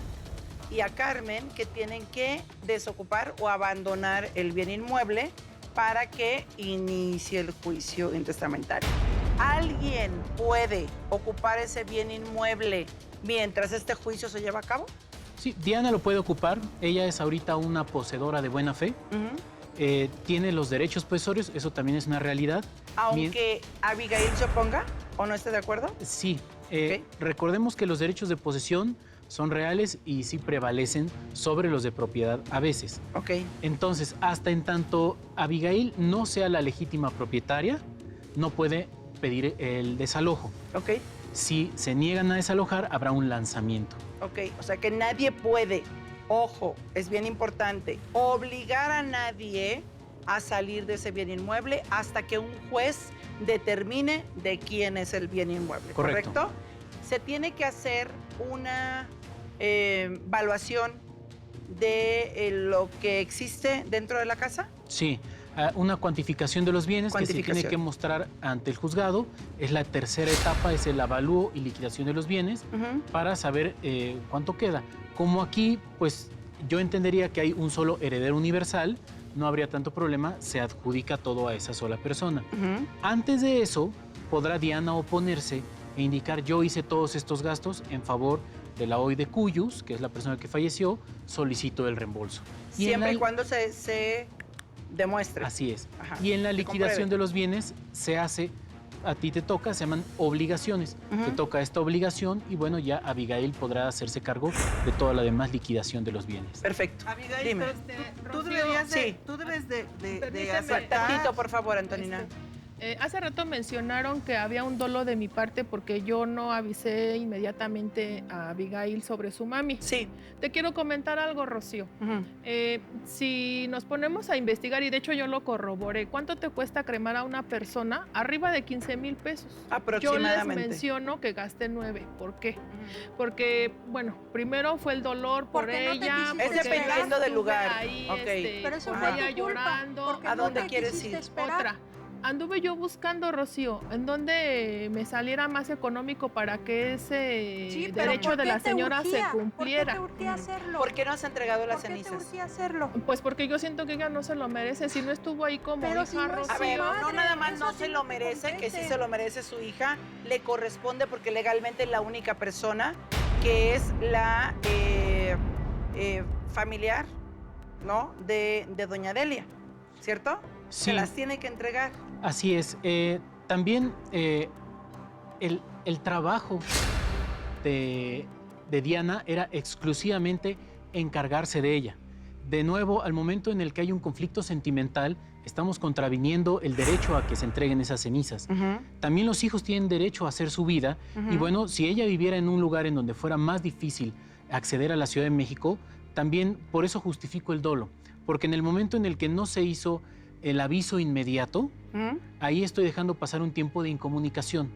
y a Carmen, que tienen que desocupar o abandonar el bien inmueble para que inicie el juicio intestamentario. ¿Alguien puede ocupar ese bien inmueble mientras este juicio se lleva a cabo? Sí, Diana lo puede ocupar. Ella es ahorita una poseedora de buena fe. Tiene los derechos posesorios, eso también es una realidad. Aunque Abigail se oponga o no esté de acuerdo. Sí. Recordemos que los derechos de posesión son reales y sí prevalecen sobre los de propiedad a veces. Ok. Entonces, hasta en tanto Abigail no sea la legítima propietaria, no puede pedir el desalojo. Ok. Si se niegan a desalojar, habrá un lanzamiento. Ok, o sea que nadie puede, ojo, es bien importante, obligar a nadie a salir de ese bien inmueble hasta que un juez determine de quién es el bien inmueble, ¿correcto? Se tiene que hacer una evaluación de lo que existe dentro de la casa. Sí, una cuantificación de los bienes que se tiene que mostrar ante el juzgado. Es la tercera etapa, es el avalúo y liquidación de los bienes para saber cuánto queda. Como aquí, pues yo entendería que hay un solo heredero universal, no habría tanto problema, se adjudica todo a esa sola persona. Antes de eso, podrá Diana oponerse e indicar: yo hice todos estos gastos en favor de la OI de Cuyus, que es la persona que falleció, solicito el reembolso. Siempre y cuando se demuestre. Así es. Ajá. Y en la liquidación de los bienes se hace, a ti te toca, se llaman obligaciones. Te toca esta obligación y bueno, ya Abigail podrá hacerse cargo de toda la demás liquidación de los bienes. Perfecto. Abigail, dime. pero tú debes de aceptar. Tantito, por favor, Antonina. Hace rato mencionaron que había un dolo de mi parte porque yo no avisé inmediatamente a Abigail sobre su mami. Sí. Te quiero comentar algo, Rocío. Si nos ponemos a investigar, y de hecho yo lo corroboré, ¿cuánto te cuesta cremar a una persona? Arriba de 15,000 pesos. Aproximadamente. Yo les menciono que gasté 9. ¿Por qué? Porque, bueno, primero fue el dolor por Porque no te ella. quisiste Es dependiendo del estuve lugar. Ahí, Ok. Pero eso por fue ella tu culpa, llorando. porque ¿A no dónde te quieres quisiste ir? esperar. Otra. Anduve yo buscando, Rocío, en donde me saliera más económico para que ese Sí, pero derecho ¿por de qué la te señora urgía? se cumpliera. ¿Por qué te urgía hacerlo? ¿Por qué no has entregado las ¿Por qué te cenizas? urgía hacerlo? Pues porque yo siento que ella no se lo merece. Si no estuvo ahí como Pero hija, si no es Rocío. A ver, no madre, nada más eso no a ti se no lo te merece, que sí compete. se lo merece su hija, le corresponde porque legalmente es la única persona que es la familiar, ¿no? De doña Delia, ¿cierto? Sí. Se las tiene que entregar. Así es. También el trabajo de Diana era exclusivamente encargarse de ella. De nuevo, al momento en el que hay un conflicto sentimental, estamos contraviniendo el derecho a que se entreguen esas cenizas. También los hijos tienen derecho a hacer su vida y bueno, si ella viviera en un lugar en donde fuera más difícil acceder a la Ciudad de México, también por eso justifico el dolo, porque en el momento en el que no se hizo el aviso inmediato, ahí estoy dejando pasar un tiempo de incomunicación.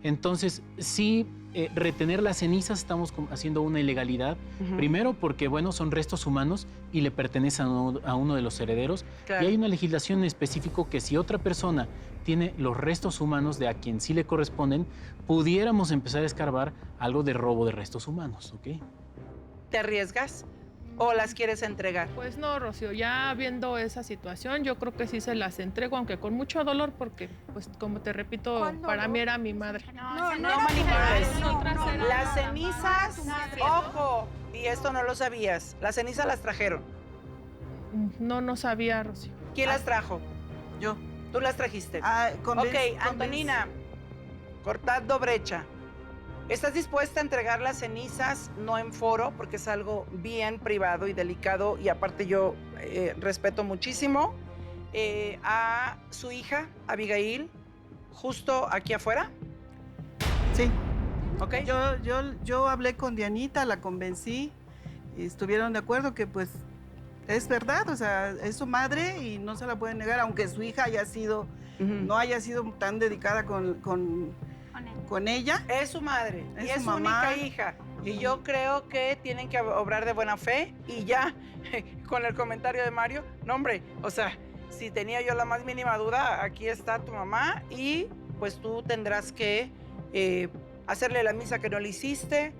Entonces, sí, retener las cenizas estamos haciendo una ilegalidad. Primero porque, bueno, son restos humanos y le pertenecen a uno de los herederos. Claro. Y hay una legislación en específico que si otra persona tiene los restos humanos de a quien sí le corresponden, pudiéramos empezar a escarbar algo de robo de restos humanos, ¿ok? ¿Te arriesgas o las quieres entregar? Pues no, Rocío, ya viendo esa situación, yo creo que sí se las entrego, aunque con mucho dolor, porque, pues, como te repito, ¿Cuál para dolor? mí era mi madre. No manipules. no. Las cenizas, ojo, y esto no lo sabías, las cenizas las trajeron. No sabía, Rocío. ¿Quién las trajo? Yo. Tú las trajiste. Convencí- Ok, Antonina, cortando brecha. ¿Estás dispuesta a entregar las cenizas, no en foro, porque es algo bien privado y delicado, y aparte yo respeto muchísimo, a su hija, Abigail, justo aquí afuera? Sí. ¿Ok? Yo hablé con Dianita, la convencí y estuvieron de acuerdo que pues es verdad, o sea, es su madre y no se la pueden negar, aunque su hija haya sido, no haya sido tan dedicada con ella. Es su madre y Es es su su mamá. única hija. Y yo creo que tienen que obrar de buena fe y ya, con el comentario de Mario, no hombre, o sea, si tenía yo la más mínima duda, aquí está tu mamá y pues tú tendrás que hacerle la misa que no le hiciste,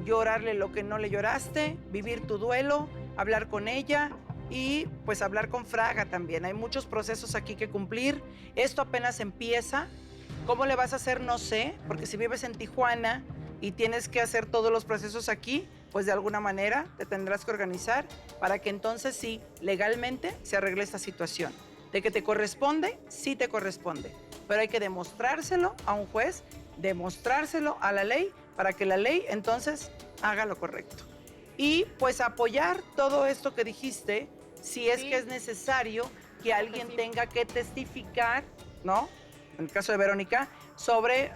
llorarle lo que no le lloraste, vivir tu duelo, hablar con ella y pues hablar con Fraga también. Hay muchos procesos aquí que cumplir. Esto apenas empieza. ¿Cómo le vas a hacer? No sé, porque si vives en Tijuana y tienes que hacer todos los procesos aquí, pues de alguna manera te tendrás que organizar para que entonces sí, legalmente se arregle esta situación. De que te corresponde, sí te corresponde, pero hay que demostrárselo a un juez, demostrárselo a la ley, para que la ley entonces haga lo correcto. Y pues apoyar todo esto que dijiste, si es que es necesario que alguien tenga que testificar, ¿no? En el caso de Verónica, sobre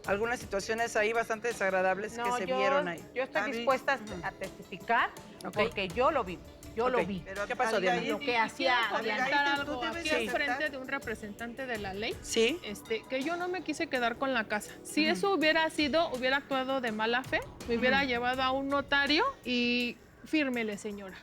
algunas situaciones ahí bastante desagradables que se vieron ahí. Yo estoy dispuesta a testificar Ok. porque yo lo vi. Yo lo Ok. vi. Pero ¿Qué pasó, Diana? Abigail, Lo que hacía Quiero comentar Abigail, algo tú debes aquí de al frente aceptar. de un representante de la ley. Sí. Que yo no me quise quedar con la casa. Si eso hubiera actuado de mala fe, me hubiera llevado a un notario y fírmele, señora.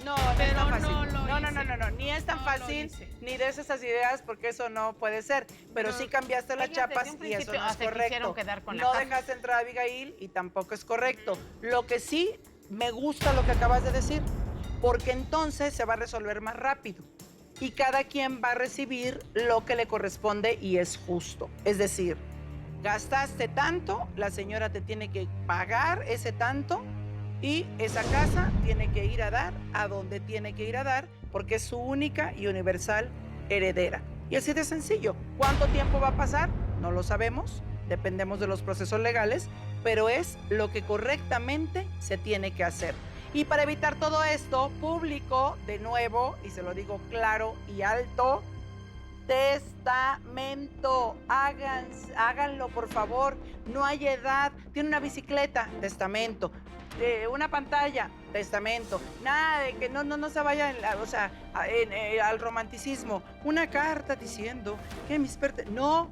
No, no es Pero tan fácil. no lo No, hice. ni es tan No lo fácil, hice. ni des esas ideas porque eso no puede ser. Pero No, sí cambiaste las ellos chapas desde un y eso principio no es se correcto. quisieron quedar con la No casa. dejaste entrar a Abigail y tampoco es correcto. Lo que sí me gusta lo que acabas de decir, porque entonces se va a resolver más rápido y cada quien va a recibir lo que le corresponde y es justo. Es decir, gastaste tanto, la señora te tiene que pagar ese tanto y esa casa tiene que ir a dar a donde tiene que ir a dar porque es su única y universal heredera. Y así de sencillo. ¿Cuánto tiempo va a pasar? No lo sabemos, dependemos de los procesos legales, pero es lo que correctamente se tiene que hacer. Y para evitar todo esto, público, de nuevo, y se lo digo claro y alto, Testamento. Háganlo, por favor. No hay edad. Tiene una bicicleta, testamento. Una pantalla, testamento. Nada de que no se vaya al romanticismo. Una carta diciendo que no,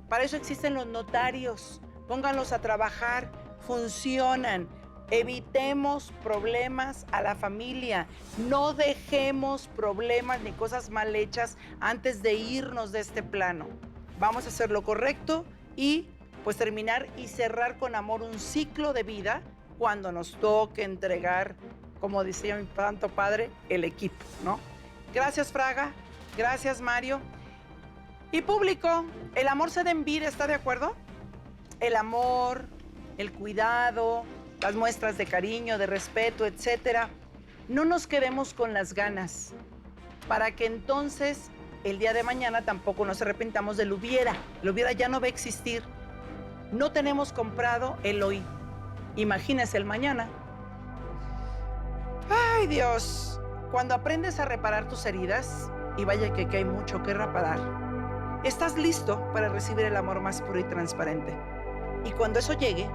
para eso existen los notarios. Pónganlos a trabajar, funcionan. Evitemos problemas a la familia. No dejemos problemas ni cosas mal hechas antes de irnos de este plano. Vamos a hacer lo correcto y pues terminar y cerrar con amor un ciclo de vida cuando nos toque entregar, como decía mi santo padre, el equipo, ¿no? Gracias, Fraga. Gracias, Mario. Y público, el amor se da en vida, ¿está de acuerdo? El amor, el cuidado, las muestras de cariño, de respeto, etcétera. No nos quedemos con las ganas, para que entonces el día de mañana tampoco nos arrepentamos del hubiera. El hubiera ya no va a existir. No tenemos comprado el hoy. Imagínese el mañana. Ay, Dios. Cuando aprendes a reparar tus heridas, y vaya que hay mucho que reparar, estás listo para recibir el amor más puro y transparente. Y cuando eso llegue,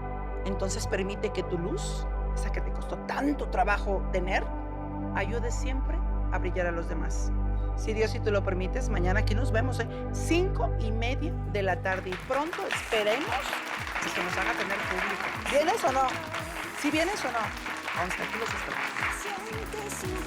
entonces permite que tu luz, esa que te costó tanto trabajo tener, ayude siempre a brillar a los demás. Si Dios y tú lo permites, mañana aquí nos vemos, 5:30 de la tarde. Y pronto esperemos que se nos haga tener público. ¿Vienes o no? ¿Sí vienes o no? Vamos, aquí los esperamos.